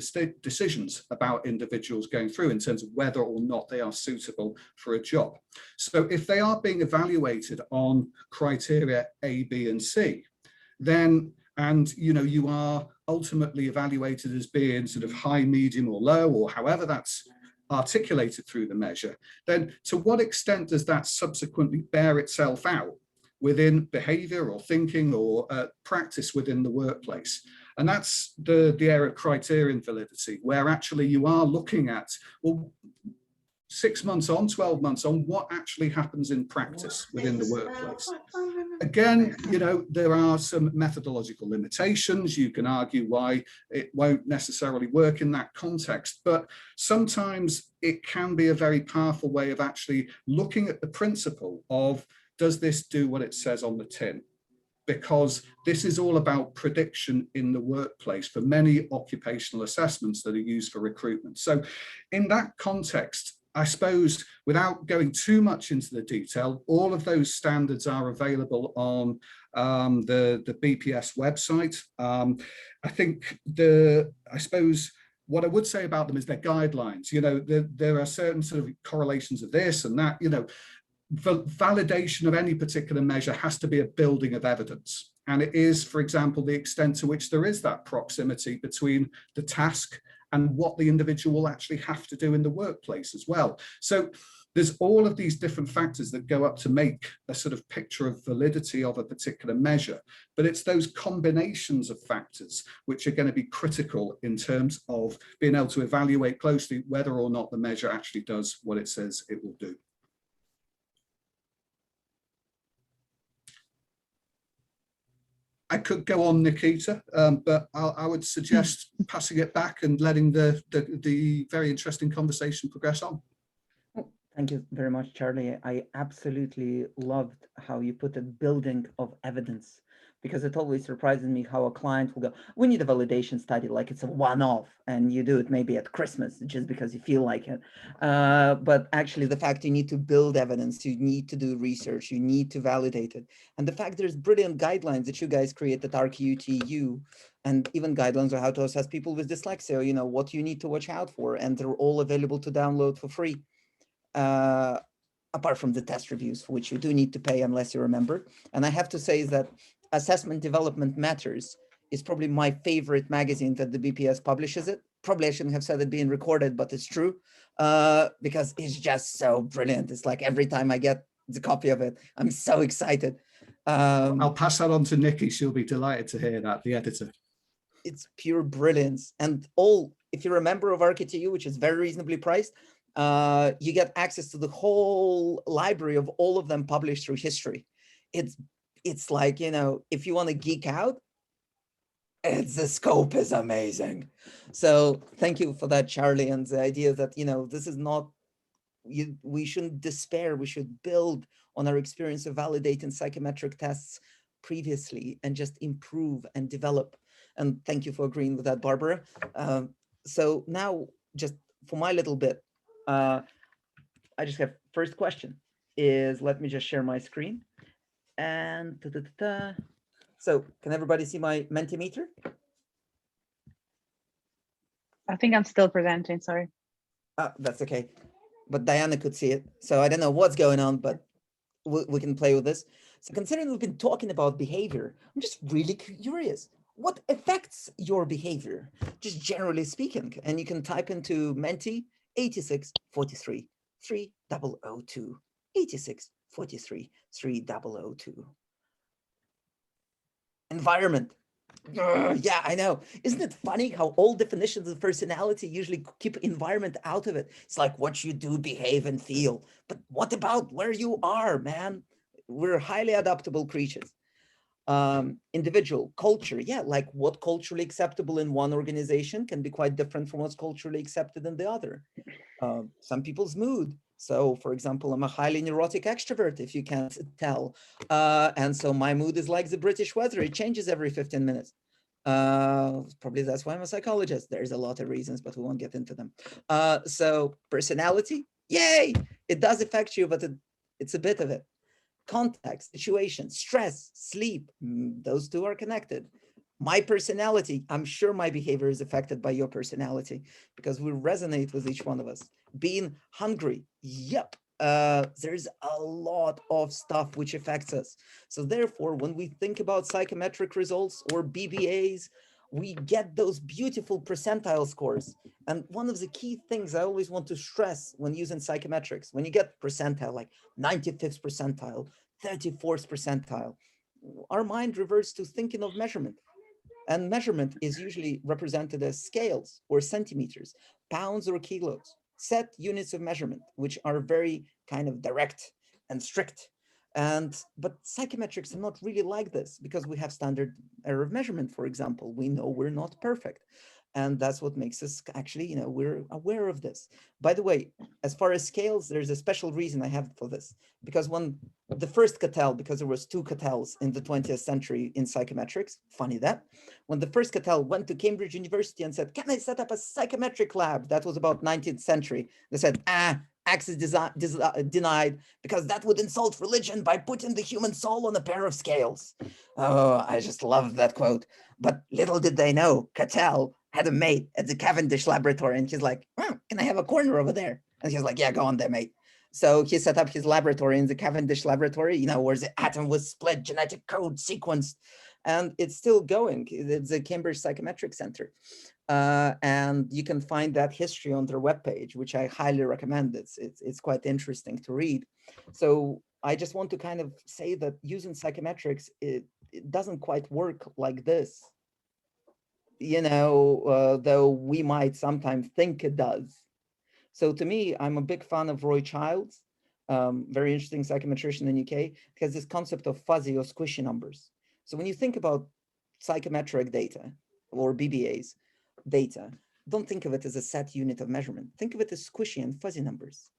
S11: decisions about individuals going through in terms of whether or not they are suitable for a job. So if they are being evaluated on criteria A, B, and C, then, and you are ultimately evaluated as being sort of high, medium, or low, or however that's articulated through the measure, then to what extent does that subsequently bear itself out within behavior or thinking or practice within the workplace? And that's the area of criterion validity, where actually you are looking at, well, 6 months on, 12 months on, what actually happens in practice within the workplace. Again, there are some methodological limitations. You can argue why it won't necessarily work in that context, but sometimes it can be a very powerful way of actually looking at the principle of, does this do what it says on the tin? Because this is all about prediction in the workplace for many occupational assessments that are used for recruitment. So in that context, I suppose, without going too much into the detail, all of those standards are available on the BPS website. I think I suppose what I would say about them is their guidelines. There are certain sort of correlations of this and that. Validation of any particular measure has to be a building of evidence. And it is, for example, the extent to which there is that proximity between the task and what the individual will actually have to do in the workplace as well. So there's all of these different factors that go up to make a sort of picture of validity of a particular measure. But it's those combinations of factors which are going to be critical in terms of being able to evaluate closely whether or not the measure actually does what it says it will do. I could go on, Nikita, but I would suggest passing it back and letting the very interesting conversation progress on.
S1: Thank you very much, Charlie. I absolutely loved how you put a building of evidence, because it always surprises me how a client will go, we need a validation study, like it's a one-off, and you do it maybe at Christmas just because you feel like it. But actually the fact you need to build evidence, you need to do research, you need to validate it. And the fact there's brilliant guidelines that you guys create at RQTU, and even guidelines on how to assess people with dyslexia, what you need to watch out for, and they're all available to download for free. Apart from the test reviews, for which you do need to pay unless you remember. And I have to say that Assessment Development Matters is probably my favorite magazine that the BPS publishes it. Probably I shouldn't have said it being recorded, but it's true, because it's just so brilliant. It's like every time I get the copy of it, I'm so excited.
S11: I'll pass that on to Nikki. She'll be delighted to hear that, the editor.
S1: It's pure brilliance. And if you're a member of RKTU, which is very reasonably priced, you get access to the whole library of all of them published through history. It's like, if you want to geek out, the scope is amazing. So thank you for that, Charlie, and the idea that, this is not, we shouldn't despair. We should build on our experience of validating psychometric tests previously and just improve and develop. And thank you for agreeing with that, Barbara. So now, just for my little bit, I just have first question is, let me just share my screen. And so can everybody see my Mentimeter?
S2: I think I'm still presenting, sorry.
S1: That's okay. But Diana could see it. So I don't know what's going on, but we can play with this. So considering we've been talking about behavior, I'm just really curious. What affects your behavior, just generally speaking? And you can type into Menti 8643 3002 8643 3002. Environment. Yeah, I know. Isn't it funny how all definitions of personality usually keep environment out of it? It's like what you do, behave, and feel. But what about where you are, man? We're highly adaptable creatures. Individual culture, yeah, like what culturally acceptable in one organization can be quite different from what's culturally accepted in the other. Some people's mood. So, for example, I'm a highly neurotic extrovert, if you can't tell. And so my mood is like the British weather. It changes every 15 minutes. Probably that's why I'm a psychologist. There's a lot of reasons, but we won't get into them. So personality, yay, it does affect you, but it's a bit of it. context, situation, stress, sleep, those two are connected. My personality, I'm sure my behavior is affected by your personality because we resonate with each one of us. Being hungry, yep. There's a lot of stuff which affects us. So therefore, when we think about psychometric results or BBAs, we get those beautiful percentile scores. And one of the key things I always want to stress when using psychometrics, when you get percentile, like 95th percentile, 34th percentile, our mind reverts to thinking of measurement. And measurement is usually represented as scales or centimeters, pounds or kilos, set units of measurement, which are very kind of direct and strict. But psychometrics are not really like this because we have standard error of measurement, for example. We know we're not perfect. And that's what makes us actually, we're aware of this. By the way, as far as scales, there's a special reason I have for this. Because when the first Cattell, because there was 2 Cattells in the 20th century in psychometrics, funny that, when the first Cattell went to Cambridge University and said, can I set up a psychometric lab? That was about 19th century. They said, access denied because that would insult religion by putting the human soul on a pair of scales. Oh, I just love that quote. But little did they know, Cattell had a mate at the Cavendish laboratory, and he's like, can I have a corner over there? And he's like, yeah, go on there, mate. So he set up his laboratory in the Cavendish laboratory, where the atom was split, genetic code sequenced, and it's still going. It's the Cambridge Psychometric Center. And you can find that history on their webpage, which I highly recommend. It's quite interesting to read. So I just want to kind of say that using psychometrics, it doesn't quite work like this. Though we might sometimes think it does. So to me, I'm a big fan of Roy Childs, very interesting psychometrician in UK, has this concept of fuzzy or squishy numbers. So when you think about psychometric data or BBAs data, don't think of it as a set unit of measurement. Think of it as squishy and fuzzy numbers,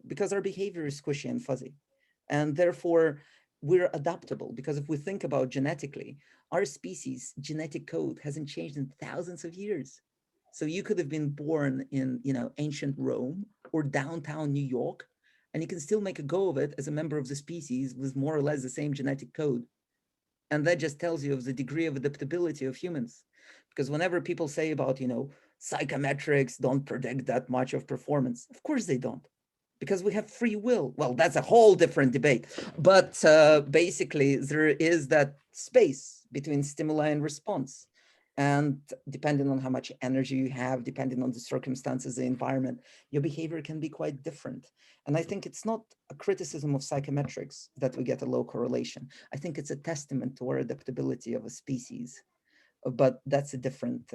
S1: because our behavior is squishy and fuzzy. And therefore, we're adaptable, because if we think about genetically, our species genetic code hasn't changed in thousands of years. So you could have been born in, ancient Rome or downtown New York, and you can still make a go of it as a member of the species with more or less the same genetic code. And that just tells you of the degree of adaptability of humans. Because whenever people say about, psychometrics don't predict that much of performance, of course they don't. Because we have free will. Well, that's a whole different debate. But basically, there is that space between stimuli and response. And depending on how much energy you have, depending on the circumstances, the environment, your behavior can be quite different. And I think it's not a criticism of psychometrics that we get a low correlation. I think it's a testament to our adaptability of a species. But that's a different,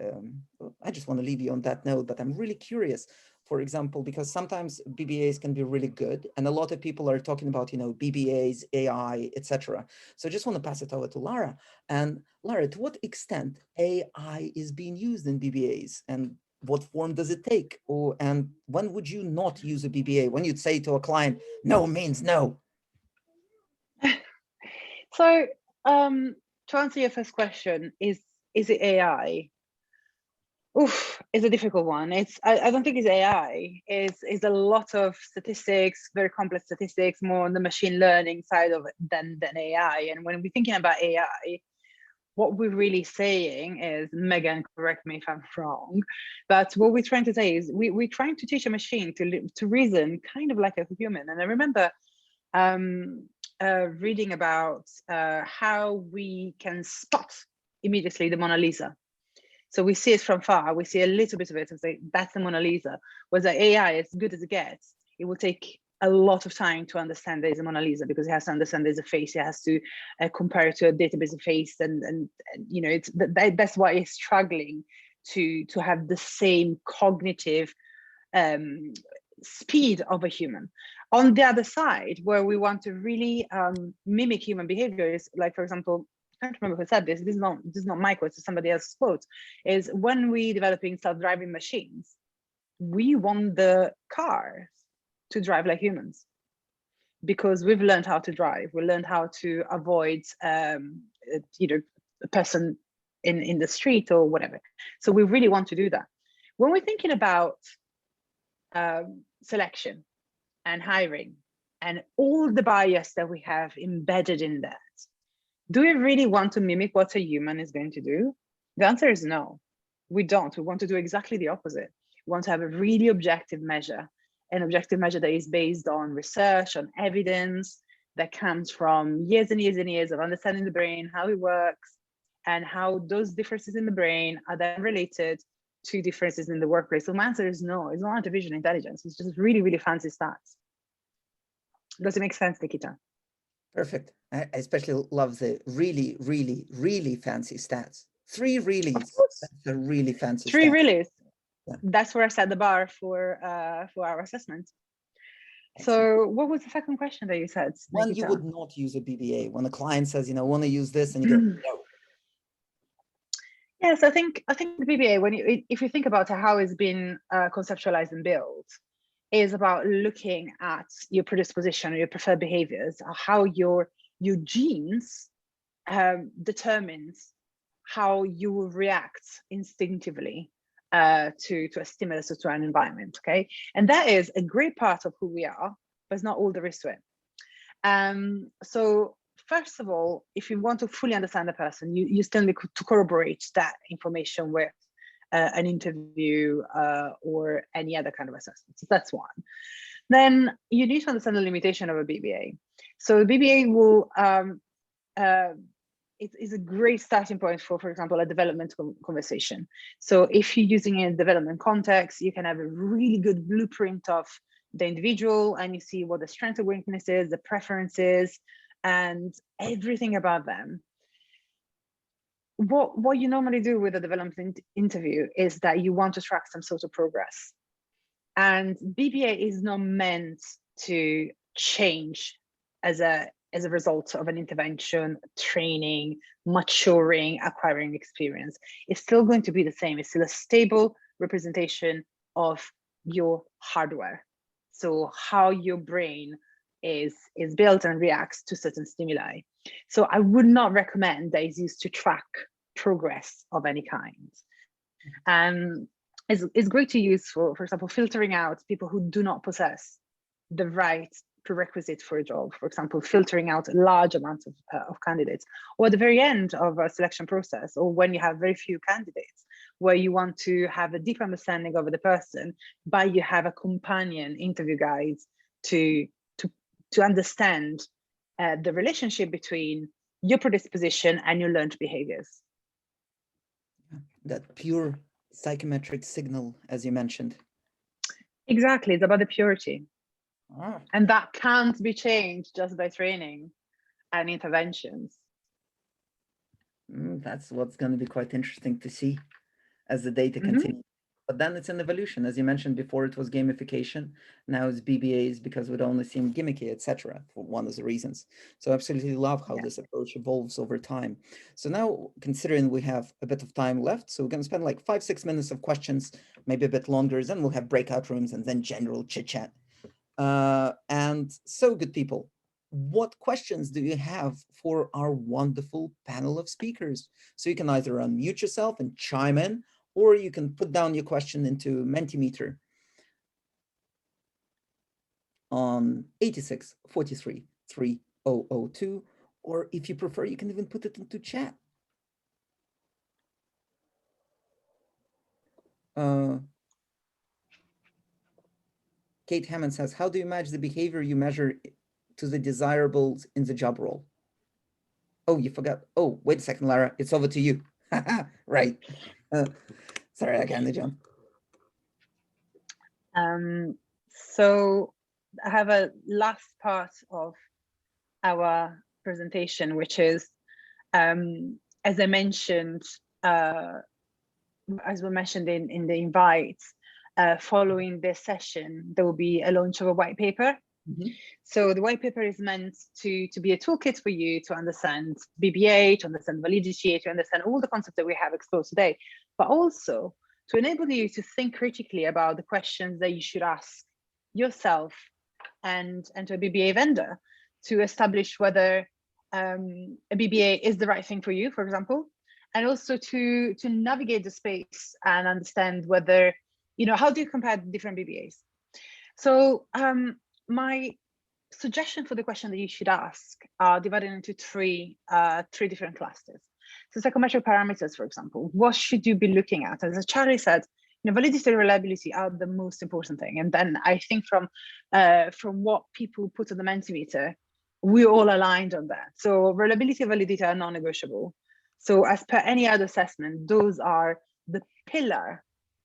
S1: I just want to leave you on that note, but I'm really curious, for example, because sometimes BBAs can be really good. And a lot of people are talking about, BBAs, AI, etc. So I just want to pass it over to Lara. And Lara, to what extent AI is being used in BBAs, and what form does it take? And when would you not use a BBA? When you'd say to a client, no means no.
S2: So to answer your first question, is it AI? Oof, it's a difficult one. I don't think it's AI. It's a lot of statistics, very complex statistics, more on the machine learning side of it than AI. And when we're thinking about AI, what we're really saying is, Megan, correct me if I'm wrong, but what we're trying to say is we're trying to teach a machine to reason kind of like a human. And I remember reading about how we can spot immediately the Mona Lisa. So we see it from far, we see a little bit of it and say, that's the Mona Lisa. Whereas the AI, as good as it gets, it will take a lot of time to understand there's a Mona Lisa, because it has to understand there's a face, it has to compare it to a database of face, and that's why it's struggling to have the same cognitive speed of a human. On the other side, where we want to really mimic human behavior is, like, for example, I can't remember who said this. This is not my quote, it's somebody else's quote. Is when we developing self-driving machines, we want the cars to drive like humans, because we've learned how to drive. We learned how to avoid, a person in the street or whatever. So we really want to do that. When we're thinking about selection and hiring and all the bias that we have embedded in that, do we really want to mimic what a human is going to do? The answer is no, we don't. We want to do exactly the opposite. We want to have a really objective measure, an objective measure that is based on research, on evidence, that comes from years and years and years of understanding the brain, how it works, and how those differences in the brain are then related to differences in the workplace. So my answer is no, it's not artificial intelligence. It's just really, really fancy stats. Does it make sense, Nikita?
S1: Perfect. I especially love the really, really, really fancy stats. 3 reallys. That's a really fancy
S2: 3
S1: stat.
S2: reallys.
S1: Yeah.
S2: That's where I set the bar for our assessment.
S1: Excellent.
S2: So what was the second question that you said,
S1: When
S2: Nikita?
S1: you would not use a BBA, when a client says, you know, want to use this, and you go, no.
S2: Yes, I think the BBA, if you think about how it's been conceptualized and built, is about looking at your predisposition or your preferred behaviors, or how your genes determines how you will react instinctively to a stimulus or to an environment. Okay, and that is a great part of who we are, but it's not all there is to it. So first of all, if you want to fully understand the person, you still need to corroborate that information with an interview or any other kind of assessment. So that's one. Then you need to understand the limitation of a BBA. So the BBA will it is a great starting point for example, a development conversation. So if you're using it in a development context, you can have a really good blueprint of the individual, and you see what the strengths and weaknesses, the preferences, and everything about them. What you normally do with a development interview is that you want to track some sort of progress. And BBA is not meant to change as a result of an intervention, training, maturing, acquiring experience. It's still going to be the same. It's still a stable representation of your hardware. So how your brain is built and reacts to certain stimuli. So I would not recommend that it's used to track progress of any kind. It's great to use for example, filtering out people who do not possess the right prerequisite for a job. For example, filtering out large amounts of candidates, or at the very end of a selection process, or when you have very few candidates, where you want to have a deep understanding of the person, but you have a companion interview guide to understand the relationship between your predisposition and your learned behaviors.
S1: That pure psychometric signal, as you mentioned.
S2: Exactly, it's about the purity.
S1: Ah.
S2: And that can't be changed just by training and interventions.
S1: That's what's going to be quite interesting to see as the data continues. But then it's an evolution. As you mentioned before, it was gamification. Now it's BBAs because it would only seem gimmicky, etc. for one of the reasons. So I absolutely love how this approach evolves over time. So now, considering we have a bit of time left, so we're going to spend like 5-6 minutes of questions, maybe a bit longer, then we'll have breakout rooms and then general chit chat. And so, good people, what questions do you have for our wonderful panel of speakers? So you can either unmute yourself and chime in, or you can put down your question into Mentimeter on 86 43 3002, or if you prefer, you can even put it into chat. Kate Hammond says, how do you match the behavior you measure to the desirables in the job role? Oh, you forgot. Oh, wait a second, Lara. It's over to you. Right. Sorry, I kind of jumped.
S2: So I have a last part of our presentation, which is, as I mentioned, as we mentioned in the invites, following this session, there will be a launch of a white paper. So the white paper is meant to be a toolkit for you to understand BBA, to understand validity, to understand all the concepts that we have explored today, but also to enable you to think critically about the questions that you should ask yourself and to a BBA vendor to establish whether a BBA is the right thing for you, for example, and also to navigate the space and understand whether, how do you compare different BBAs? So my suggestions for the question that you should ask are divided into three different clusters. So psychometric parameters, for example, what should you be looking at? As Charlie said, validity and reliability are the most important thing. And then I think from what people put on the Mentimeter, we're all aligned on that. So reliability and validity are non-negotiable. So as per any other assessment, those are the pillar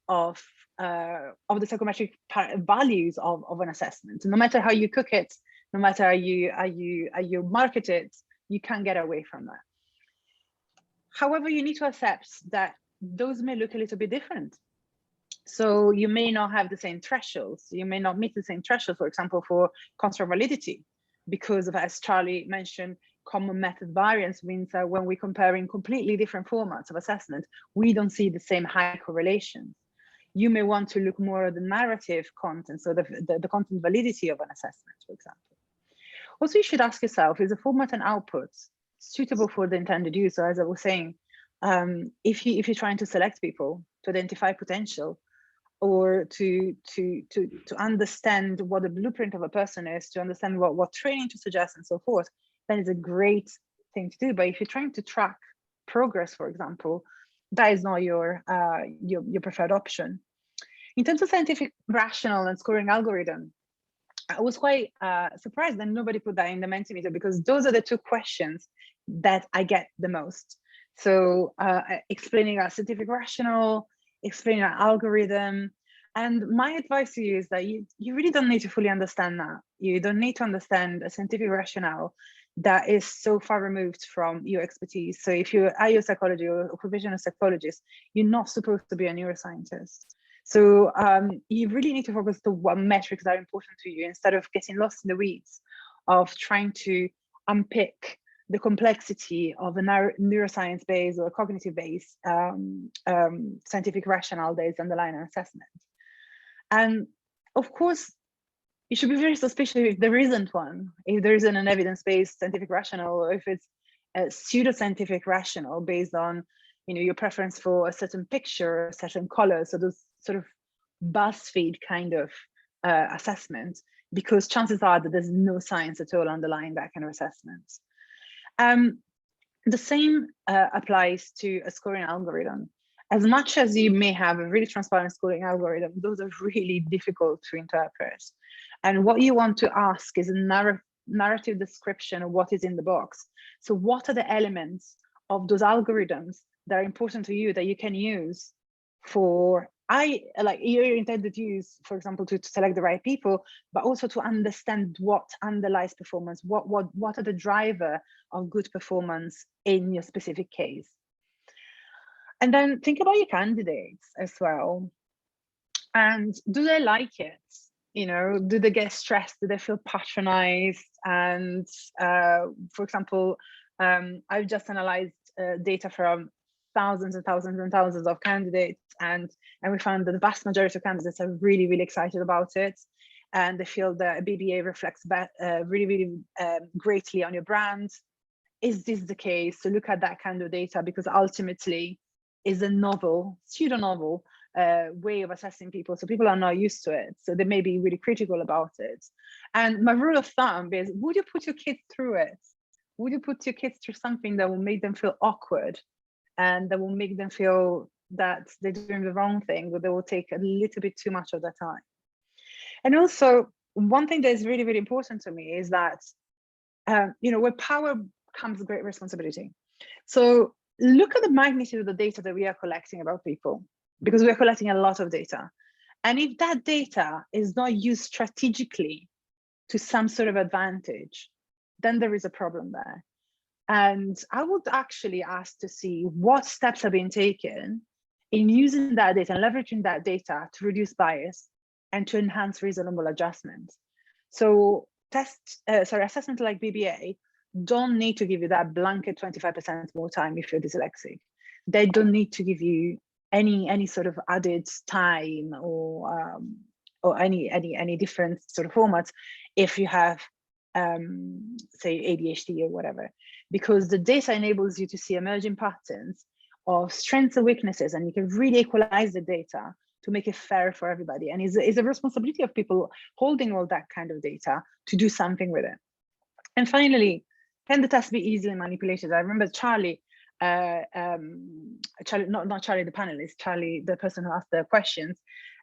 S2: of the psychometric values of an assessment. No matter how you cook it, no matter how you market it, you can't get away from that. However, you need to accept that those may look a little bit different. So you may not have the same thresholds. You may not meet the same threshold, for example, for construct validity, because of, as Charlie mentioned, common method variance means that when we're comparing completely different formats of assessment, we don't see the same high correlations. You may want to look more at the narrative content, so the content validity of an assessment, for example. Also, you should ask yourself, is the format and output suitable for the intended use? So as I was saying, if you're trying to select people, to identify potential, or to understand what the blueprint of a person is, to understand what training to suggest and so forth, then it's a great thing to do. But if you're trying to track progress, for example, that is not your preferred option. In terms of scientific rationale and scoring algorithm, I was quite surprised that nobody put that in the Mentimeter, because those are the two questions that I get the most. So explaining our scientific rationale, explaining our algorithm. And my advice to you is that you really don't need to fully understand that. You don't need to understand a scientific rationale that is so far removed from your expertise. So if you're a psychology or occupational psychologist, you're not supposed to be a neuroscientist. So you really need to focus on what metrics are important to you, instead of getting lost in the weeds of trying to unpick the complexity of a neuroscience-based or cognitive-based scientific rationale that is underlying an assessment. And of course, you should be very suspicious if there isn't one, if there isn't an evidence-based scientific rationale, or if it's a pseudoscientific rationale based on your preference for a certain picture, a certain color, so those sort of BuzzFeed kind of assessment, because chances are that there's no science at all underlying that kind of assessment. The same applies to a scoring algorithm. As much as you may have a really transparent scoring algorithm, those are really difficult to interpret. And what you want to ask is a narrative description of what is in the box. So what are the elements of those algorithms that are important to you that you can use for your intended use, for example, to select the right people, but also to understand what underlies performance, what are the driver of good performance in your specific case. And then think about your candidates as well. And do they like it? Do they get stressed? Do they feel patronized? And for example, I've just analyzed data from thousands and thousands and thousands of candidates, and we found that the vast majority of candidates are really, really excited about it, and they feel that a BBA reflects really greatly on your brand. Is this the case? So look at that kind of data, because ultimately is a novel, pseudo-novel way of assessing people. So people are not used to it, so they may be really critical about it. And my rule of thumb is, would you put your kids through it? Would you put your kids through something that will make them feel awkward, and that will make them feel that they're doing the wrong thing, or they will take a little bit too much of their time? And also, one thing that is really, really important to me is that, with power comes great responsibility. So look at the magnitude of the data that we are collecting about people, because we are collecting a lot of data. And if that data is not used strategically to some sort of advantage, then there is a problem there. And I would actually ask to see what steps have been taken in using that data and leveraging that data to reduce bias and to enhance reasonable adjustment. So assessment like BBA don't need to give you that blanket 25% more time if you're dyslexic. They don't need to give you any sort of added time or any different sort of formats if you have say ADHD or whatever, because the data enables you to see emerging patterns of strengths and weaknesses, and you can really equalize the data to make it fair for everybody. And it's a responsibility of people holding all that kind of data to do something with it. And finally, can the test be easily manipulated? I remember Charlie, Charlie, not Charlie the panelist, Charlie the person who asked the questions,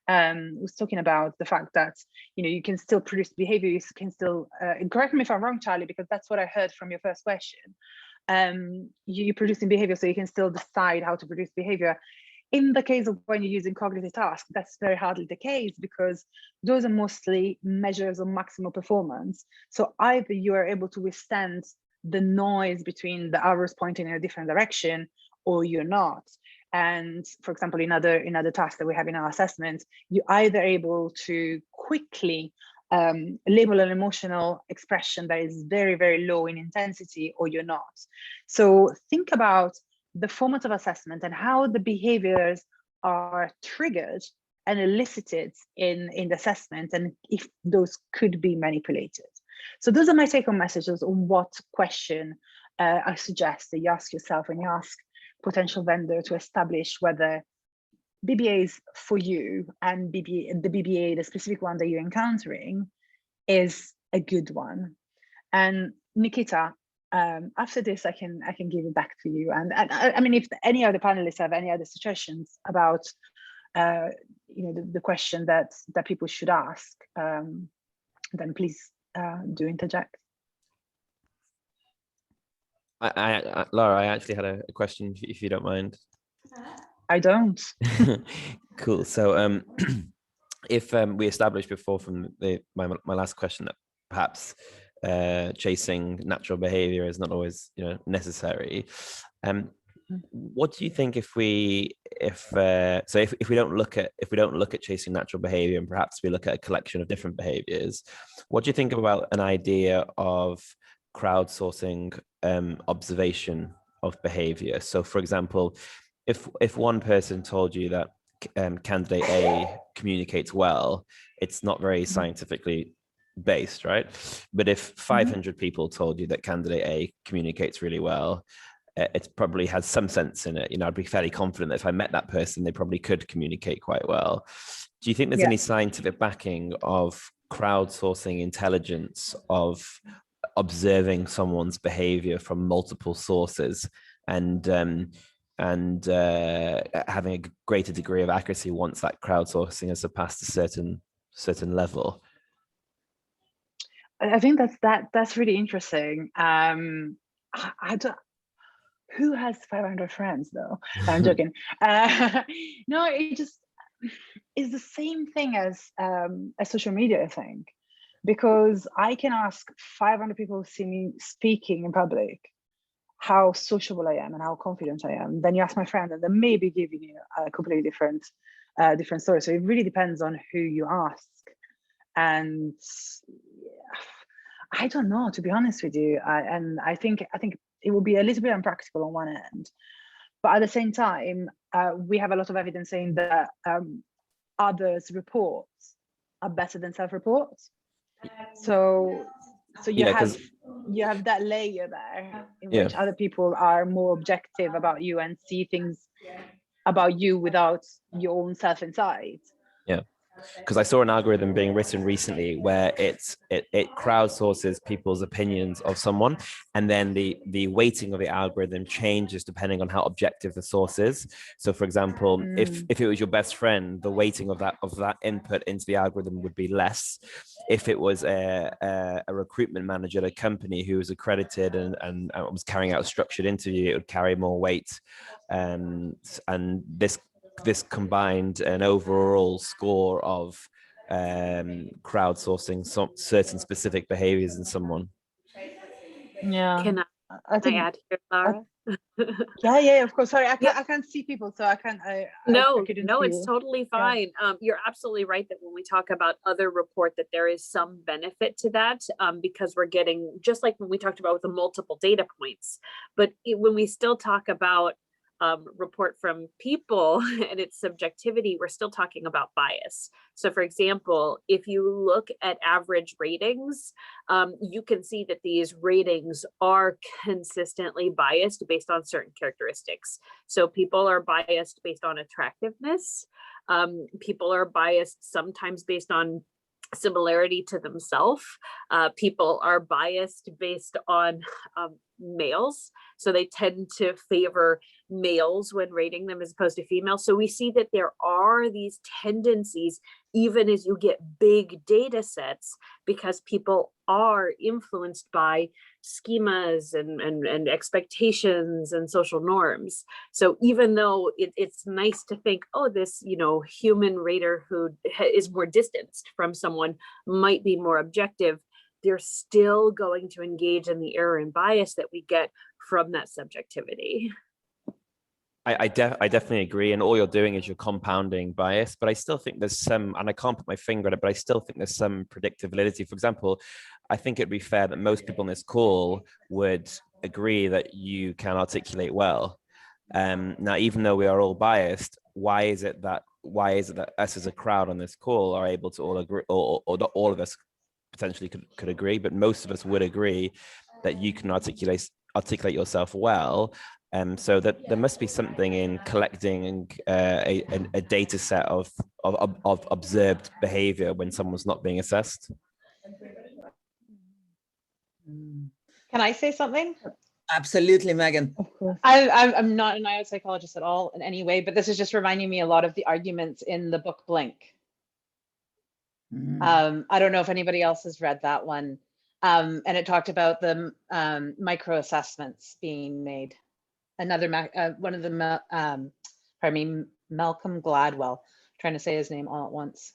S2: was talking about the fact that you can still produce behavior. You can still correct me if I'm wrong, Charlie, because that's what I heard from your first question. You're producing behavior, so you can still decide how to produce behavior. In the case of when you're using cognitive tasks, that's very hardly the case, because those are mostly measures of maximal performance. So either you are able to withstand the noise between the arrows pointing in a different direction, or you're not. And for example, in other tasks that we have in our assessment, you're either able to quickly label an emotional expression that is very, very low in intensity, or you're not. So think about the format of assessment and how the behaviors are triggered and elicited in the assessment, and if those could be manipulated. So those are my take-home messages on what question I suggest that you ask yourself when you ask potential vendor to establish whether BBAs for you and the BBA, the specific one that you're encountering, is a good one. And Nikita, after this, I can give it back to you. And I mean, if any other panelists have any other suggestions about the question that people should ask, then please do interject.
S8: Lara, I actually had a question, if you don't mind.
S2: I don't.
S8: Cool. So if we established before from my last question that perhaps chasing natural behavior is not always necessary, what do you think if we don't look at chasing natural behavior, and perhaps we look at a collection of different behaviors, what do you think about an idea of crowdsourcing observation of behavior? So for example, if one person told you that candidate A communicates well, it's not very scientifically based, right? But if 500 people told you that candidate A communicates really well, it probably has some sense in it. I'd be fairly confident that if I met that person, they probably could communicate quite well. Do you think there's any scientific backing of crowdsourcing intelligence, of observing someone's behavior from multiple sources, and having a greater degree of accuracy once that crowdsourcing has surpassed a certain level?
S2: I think that's really interesting. I don't. Who has 500 friends though? I'm joking. No, it's the same thing as social media, I think, because I can ask 500 people who see me speaking in public how sociable I am and how confident I am. Then you ask my friend, and they may be giving you a completely different story. So it really depends on who you ask. And I don't know, to be honest with you. I think it will be a little bit unpractical on one end, but at the same time, we have a lot of evidence saying that others' reports are better than self-reports. So you have that layer there in which other people are more objective about you and see things about you without your own self-insight.
S8: Yeah. Because I saw an algorithm being written recently where it crowdsources people's opinions of someone, and then the weighting of the algorithm changes depending on how objective the source is. So for example, if it was your best friend, the weighting of that input into the algorithm would be less. If it was a recruitment manager at a company who was accredited and was carrying out a structured interview, it would carry more weight. And this combined an overall score of crowdsourcing some certain specific behaviors in someone.
S2: Yeah.
S7: Can I add here, Lara?
S2: Yeah, of course. Sorry, I can't see people, so I can't.
S7: No,
S2: see
S7: it's
S2: you.
S7: totally fine. You're absolutely right that when we talk about other report, that there is some benefit to that, because we're getting, just like when we talked about with the multiple data points, but when we still talk about report from people and its subjectivity, we're still talking about bias. So for example, if you look at average ratings, you can see that these ratings are consistently biased based on certain characteristics. So people are biased based on attractiveness. People are biased sometimes based on similarity to themselves. People are biased based on males. So they tend to favor males when rating them as opposed to females. So we see that there are these tendencies, even as you get big data sets, because people are influenced by schemas and expectations and social norms. So even though it's nice to think, oh, this, you know, human rater who is more distanced from someone might be more objective, they're still going to engage in the error and bias that we get from that subjectivity.
S8: I definitely agree. And all you're doing is you're compounding bias, but I still think there's some, and I can't put my finger on it, but I still think there's some predictive validity. For example, I think it'd be fair that most people on this call would agree that you can articulate well. Now, even though we are all biased, why is it that us as a crowd on this call are able to all agree, or not all of us potentially could agree, but most of us would agree that you can articulate yourself well. So that there must be something in collecting a data set of observed behavior when someone's not being assessed.
S2: Can I say something?
S1: Absolutely, Megan.
S2: Of course. I'm not an Eyre psychologist at all in any way, but this is just reminding me a lot of the arguments in the book Blink. I don't know if anybody else has read that one. And it talked about the micro assessments being made. Another one of the Malcolm Gladwell, trying to say his name all at once.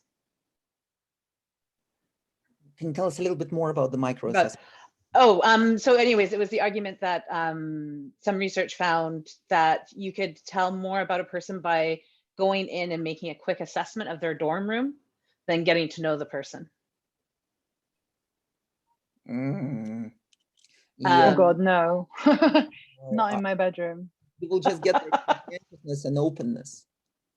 S1: Can you tell us a little bit more about the micro assessment?
S2: So anyways, it was the argument that some research found that you could tell more about a person by going in and making a quick assessment of their dorm room than getting to know the person.
S1: Yeah.
S2: Oh God, no. Not in my bedroom.
S1: People just get their consciousness and openness.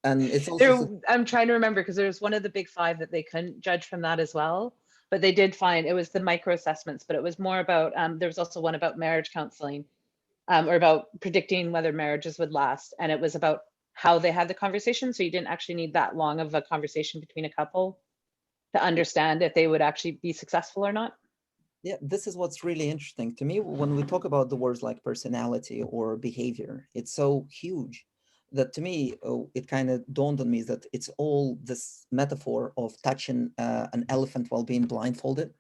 S1: And it's also
S2: I'm trying to remember, because there's one of the big five that they couldn't judge from that as well. But they did find it was the micro assessments, but it was more about, there was also one about marriage counseling, or about predicting whether marriages would last. And it was about how they had the conversation. So you didn't actually need that long of a conversation between a couple to understand if they would actually be successful or not.
S1: Yeah, this is what's really interesting to me when we talk about the words like personality or behavior. It's so huge that to me, it kind of dawned on me that it's all this metaphor of touching an elephant while being blindfolded.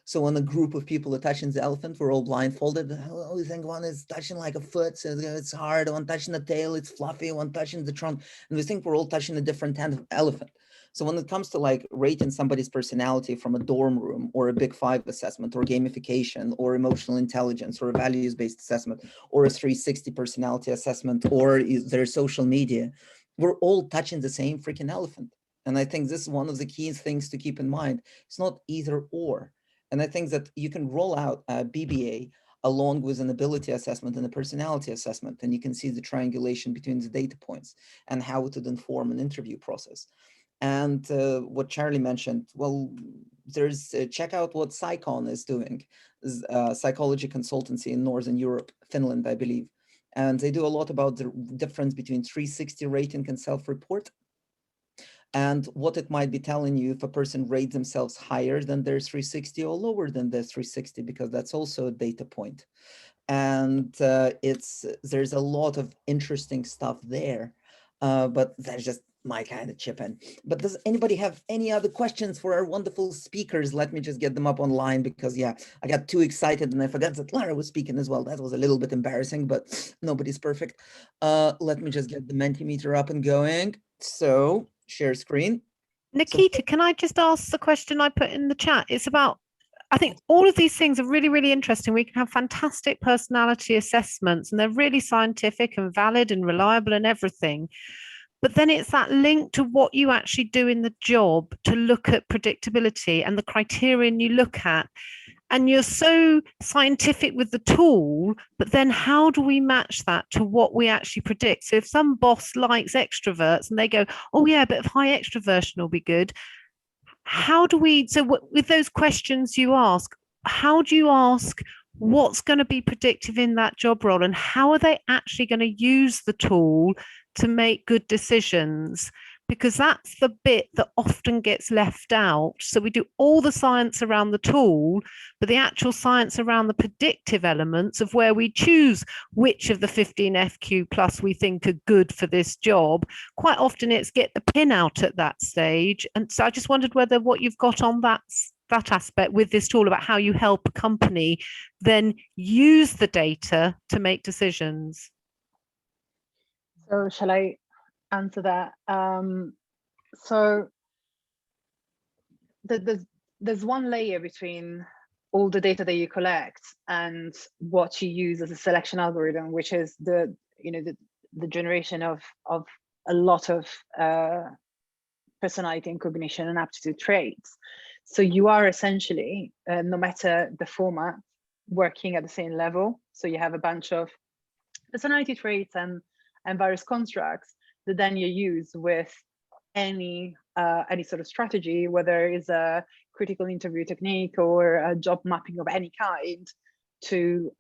S1: So when a group of people are touching the elephant, we're all blindfolded. Oh, you think one is touching like a foot, so it's hard. One touching the tail, it's fluffy. One touching the trunk, and we think we're all touching a different kind of elephant. So when it comes to like rating somebody's personality from a dorm room or a Big Five assessment or gamification or emotional intelligence or a values-based assessment or a 360 personality assessment or their social media, we're all touching the same freaking elephant. And I think this is one of the key things to keep in mind. It's not either or. And I think that you can roll out a BBA along with an ability assessment and a personality assessment, and you can see the triangulation between the data points and how it would inform an interview process. And what Charlie mentioned, well, there's check out what Psycon is doing, psychology consultancy in Northern Europe, Finland, I believe. And they do a lot about the difference between 360 rating and self-report, and what it might be telling you if a person rates themselves higher than their 360 or lower than their 360, because that's also a data point. And there's a lot of interesting stuff there, but that's just my kind of chip in. But does anybody have any other questions for our wonderful speakers? Let me just get them up online, because yeah, I got too excited and I forgot that Lara was speaking as well. That was a little bit embarrassing, but nobody's perfect. Let me just get the Mentimeter up and going. So share screen.
S6: Nikita, can I just ask the question I put in the chat? It's about, I think all of these things are really, really interesting. We can have fantastic personality assessments and they're really scientific and valid and reliable and everything. But then it's that link to what you actually do in the job to look at predictability and the criterion you look at. And you're so scientific with the tool, but then how do we match that to what we actually predict? So if some boss likes extroverts and they go, oh yeah, a bit of high extroversion will be good. How do we, so with those questions you ask, how do you ask what's going to be predictive in that job role and how are they actually going to use the tool to make good decisions? because that's the bit that often gets left out. So we do all the science around the tool, but the actual science around the predictive elements of where we choose which of the 15 FQ plus we think are good for this job, quite often it's get the pin out at that stage. And so I just wondered whether what you've got on that aspect with this tool about how you help a company then use the data to make decisions.
S2: So shall I answer that? So there's one layer between all the data that you collect and what you use as a selection algorithm, which is the generation of a lot of personality and cognition and aptitude traits. So you are essentially, no matter the format, working at the same level. So you have a bunch of personality traits and various constructs that then you use with any sort of strategy, whether it's a critical interview technique or a job mapping of any kind, to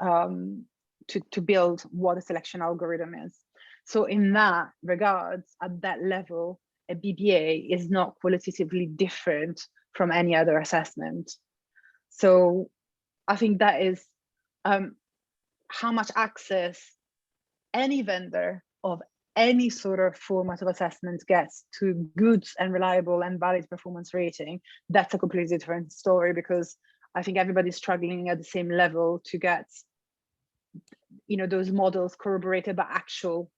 S2: build what a selection algorithm is. So in that regards, at that level, a BBA is not qualitatively different from any other assessment. So I think that is how much access any vendor of any sort of format of assessment gets to good and reliable and valid performance rating. That's a completely different story, because I think everybody's struggling at the same level to get, those models corroborated by actual,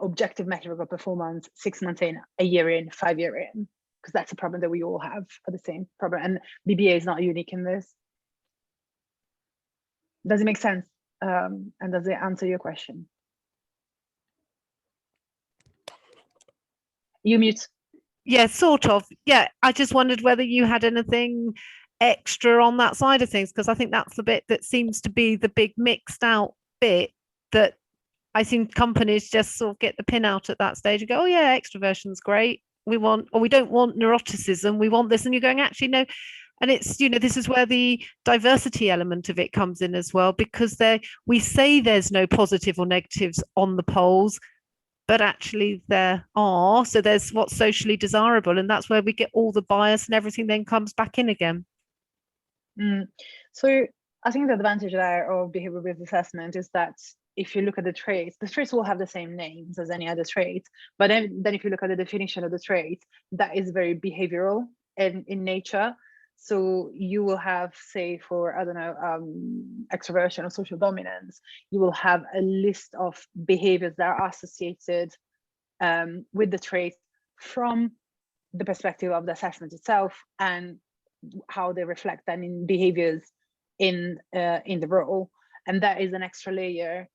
S2: objective metric of performance 6 months in, a year in, 5 year in, because that's a problem that we all have at the same problem. And BBA is not unique in this. Does it make sense? And does it answer your question? You mute.
S6: Yeah, sort of. Yeah, I just wondered whether you had anything extra on that side of things, because I think that's the bit that seems to be the big mixed out bit that I think companies just sort of get the pin out at that stage and go, oh yeah, extroversion's great. We don't want neuroticism. We want this. And you're going, actually, no. And it's, this is where the diversity element of it comes in as well, because we say there's no positive or negatives on the polls, but actually there are. So there's what's socially desirable, and that's where we get all the bias and everything then comes back in again.
S2: So I think the advantage there of behavior-based assessment is that if you look at the traits will have the same names as any other trait, but then if you look at the definition of the trait, that is very behavioral in nature. So you will have, say, for, I don't know, extroversion or social dominance, you will have a list of behaviors that are associated with the trait from the perspective of the assessment itself and how they reflect then in behaviors in the role. And that is an extra layer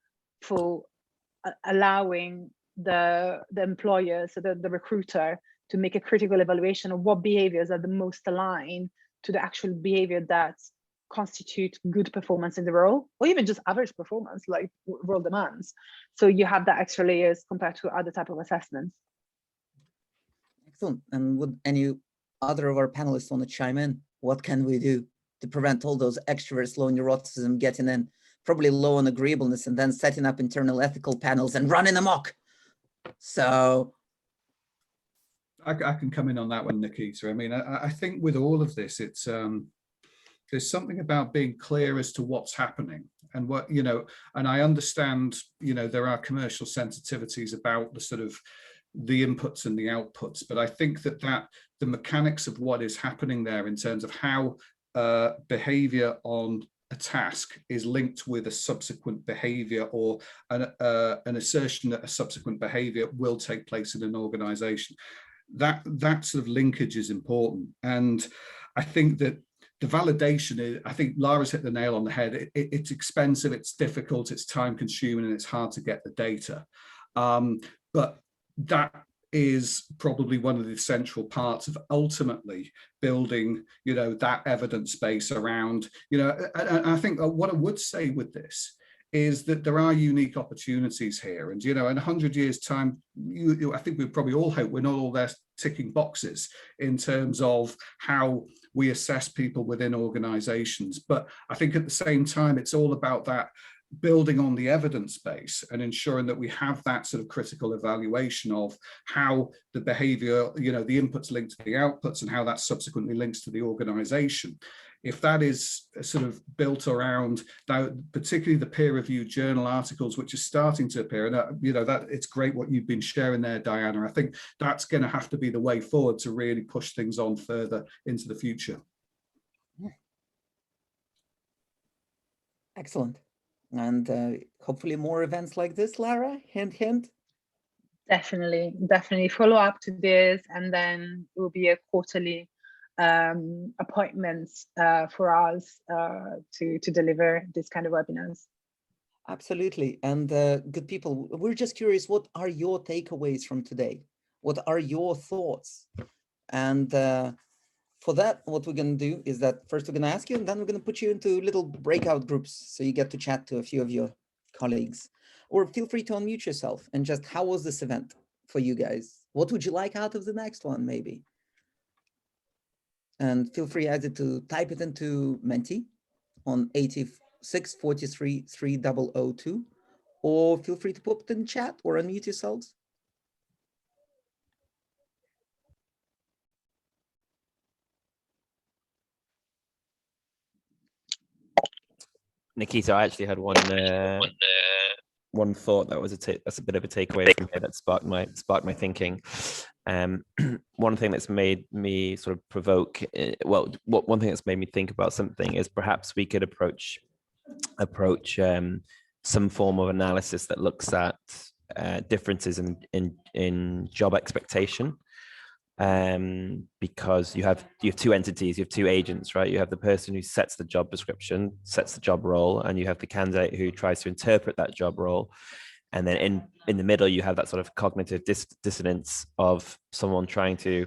S2: for allowing the employer, so the recruiter, to make a critical evaluation of what behaviors are the most aligned to the actual behavior that constitute good performance in the role, or even just average performance like role demands. So you have that extra layers compared to other type of assessments.
S1: Excellent. And would any other of our panelists want to chime in? What can we do to prevent all those extroverts, low neuroticism getting in, probably low on agreeableness, and then setting up internal ethical panels and running amok? So
S11: I can come in on that one, Nikita. I mean, I think with all of this, it's there's something about being clear as to what's happening and what, and I understand, there are commercial sensitivities about the sort of the inputs and the outputs, but I think that the mechanics of what is happening there in terms of how behavior on a task is linked with a subsequent behavior or an assertion that a subsequent behavior will take place in an organization. That sort of linkage is important. And I think that the validation, I think Lara's hit the nail on the head. It's expensive, it's difficult, it's time consuming, and it's hard to get the data. But that is probably one of the central parts of ultimately building, that evidence base around, and I think what I would say with this is that there are unique opportunities here. And, in 100 years' time, I think we probably all hope we're not all there ticking boxes in terms of how we assess people within organizations. But I think at the same time, it's all about that building on the evidence base and ensuring that we have that sort of critical evaluation of how the behavior, the inputs link to the outputs and how that subsequently links to the organization. If that is sort of built around that, particularly the peer-reviewed journal articles, which are starting to appear, and that it's great what you've been sharing there, Diana. I think that's going to have to be the way forward to really push things on further into the future.
S1: Excellent. And hopefully more events like this, Lara, hint, hint.
S2: Definitely follow up to this, and then it will be a quarterly appointments for us to deliver this kind of webinars.
S1: Absolutely. And good people, we're just curious, what are your takeaways from today? What are your thoughts? And for that, what we're going to do is that first we're going to ask you, and then we're going to put you into little breakout groups so you get to chat to a few of your colleagues. Or feel free to unmute yourself and just, how was this event for you guys? What would you like out of the next one, maybe? And feel free either to type it into Menti on 86433002, or feel free to put it in chat or unmute yourselves.
S8: Nikita, I actually had one thought that was that's a bit of a takeaway from here that sparked my thinking. One thing that's made me sort of provoke, one thing that's made me think about something is perhaps we could approach some form of analysis that looks at differences in job expectation. Because you have two entities, you have two agents, right? You have the person who sets the job description, sets the job role, and you have the candidate who tries to interpret that job role. And then in the middle, you have that sort of cognitive dissonance of someone trying to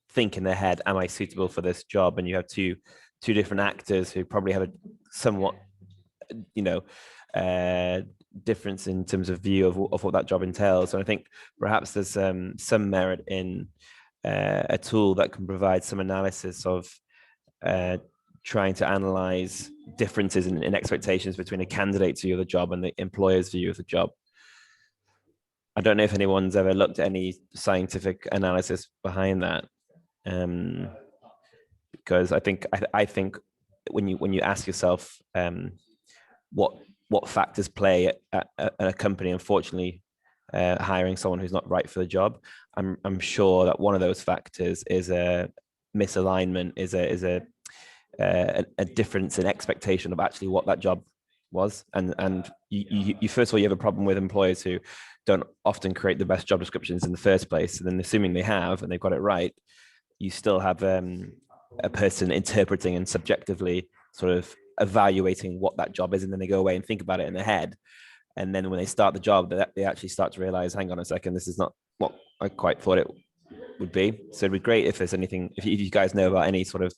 S8: think in their head, am I suitable for this job? And you have two different actors who probably have a somewhat, difference in terms of view of what that job entails. And I think perhaps there's some merit in a tool that can provide some analysis of trying to analyze differences in expectations between a candidate's view of the job and the employer's view of the job. I don't know if anyone's ever looked at any scientific analysis behind that, because I think when you ask yourself what factors play at a company, unfortunately, hiring someone who's not right for the job, I'm sure that one of those factors is a misalignment, is a difference in expectation of actually what that job was. And you first of all, you have a problem with employers who don't often create the best job descriptions in the first place, and then assuming they have and they've got it right, you still have a person interpreting and subjectively sort of evaluating what that job is, and then they go away and think about it in their head. And then when they start the job, they actually start to realize, hang on a second, this is not what I quite thought it would be. So it'd be great if there's anything, if you guys know about any sort of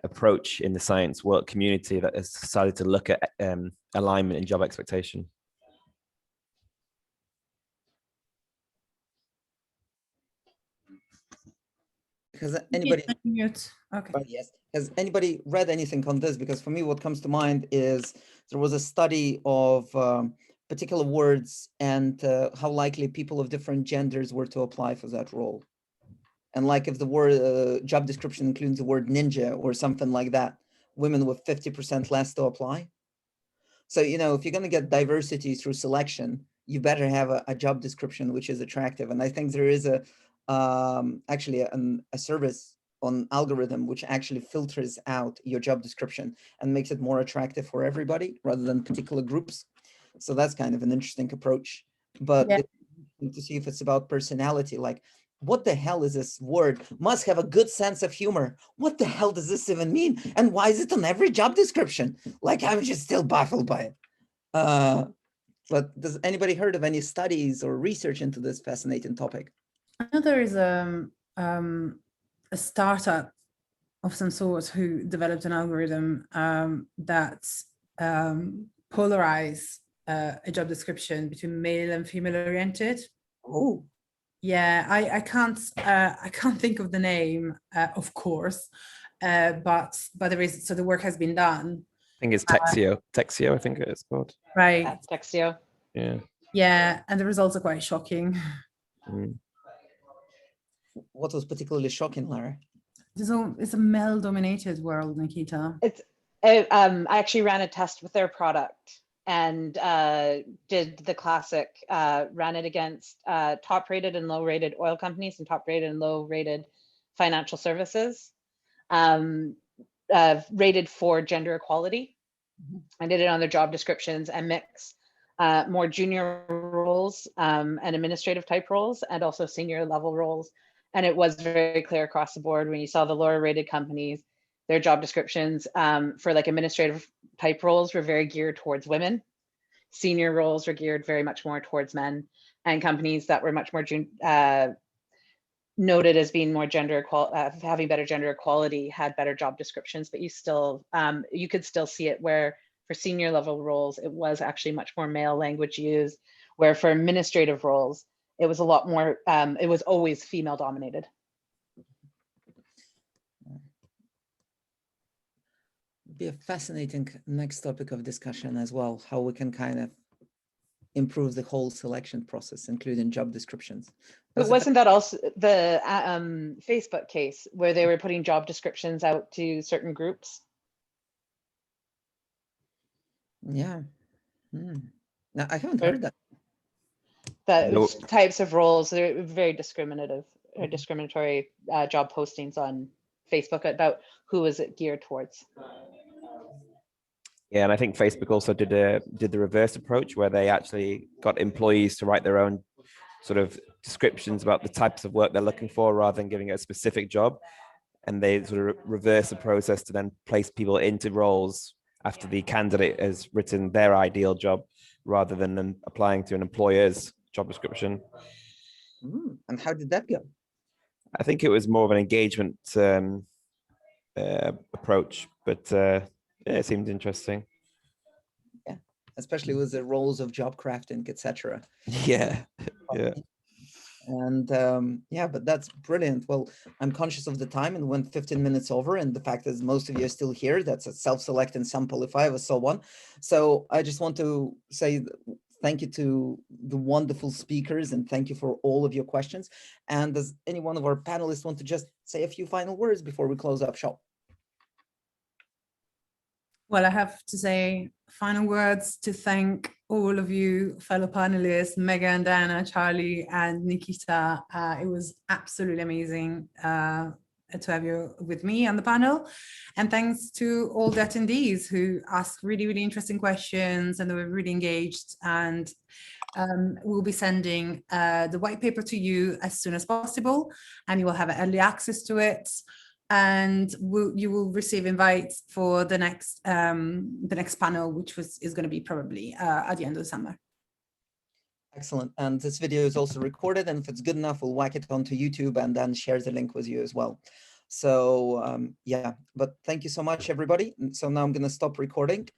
S8: approach in the science work community that has decided to look at alignment in job expectation.
S1: Has anybody?
S6: Okay.
S1: Yes. Has anybody read anything on this? Because for me, what comes to mind is there was a study of particular words and how likely people of different genders were to apply for that role. And like if the word job description includes the word ninja or something like that, women with 50% less to apply. So, if you're going to get diversity through selection, you better have a job description which is attractive. And I think there is actually a service on algorithm which actually filters out your job description and makes it more attractive for everybody rather than particular groups. So that's kind of an interesting approach. But
S2: Yeah.
S1: to see if it's about personality, like, what the hell is this word? Must have a good sense of humor. What the hell does this even mean? And why is it on every job description? Like, I'm just still baffled by it. But does anybody heard of any studies or research into this fascinating topic?
S6: I know there is a startup of some sort who developed an algorithm that polarize a job description between male and female oriented.
S1: Oh.
S6: Yeah, I can't think of the name, of course, but there is, so the work has been done.
S8: think it's Texio. Texio, I think it's called.
S12: Right.
S2: That's Texio.
S8: Yeah.
S12: Yeah, and the results are quite shocking.
S8: Mm.
S1: What was particularly shocking, Lara?
S12: It's a male-dominated world, Nikita.
S2: I actually ran a test with their product and did the classic, ran it against top-rated and low-rated oil companies and top-rated and low-rated financial services, rated for gender equality. I did it on their job descriptions and mix more junior roles and administrative type roles and also senior level roles. And it was very clear across the board when you saw the lower rated companies, their job descriptions for like administrative type roles were very geared towards women. Senior roles were geared very much more towards men, and companies that were much more noted as being more gender equal, having better gender equality had better job descriptions, but you still, you could still see it where for senior level roles, it was actually much more male language used, where for administrative roles, it was a lot more, it was always female dominated.
S1: Be a fascinating next topic of discussion as well, how we can kind of improve the whole selection process, including job descriptions.
S2: But wasn't that also the Facebook case where they were putting job descriptions out to certain groups?
S1: Yeah. No, I haven't heard that.
S2: Those types of roles, they're very discriminative or discriminatory job postings on Facebook about who is it geared towards.
S8: Yeah, and I think Facebook also did the reverse approach where they actually got employees to write their own sort of descriptions about the types of work they're looking for rather than giving it a specific job. And they sort of reverse the process to then place people into roles after the candidate has written their ideal job rather than them applying to an employer's job description.
S1: And how did that go?
S8: I think it was more of an engagement approach, but yeah, it seemed interesting.
S1: Yeah, especially with the roles of job crafting, etc.
S8: Yeah, yeah.
S1: And yeah, but that's brilliant. Well, I'm conscious of the time and went 15 minutes over, and the fact that most of you are still here, that's a self-select and sample if I ever saw one. So I just want to say thank you to the wonderful speakers and thank you for all of your questions. And does any one of our panelists want to just say a few final words before we close up shop?
S12: Well, I have to say final words to thank all of you fellow panelists, Megan, Diana, Charlie, and Nikita. It was absolutely amazing to have you with me on the panel. And thanks to all the attendees who asked really, really interesting questions and they were really engaged. And we'll be sending the white paper to you as soon as possible, and you will have early access to it. And you will receive invites for the next panel, which is going to be probably at the end of the summer.
S1: Excellent. And this video is also recorded, and if it's good enough, we'll whack it onto YouTube and then share the link with you as well. So yeah, but thank you so much, everybody. So now I'm going to stop recording.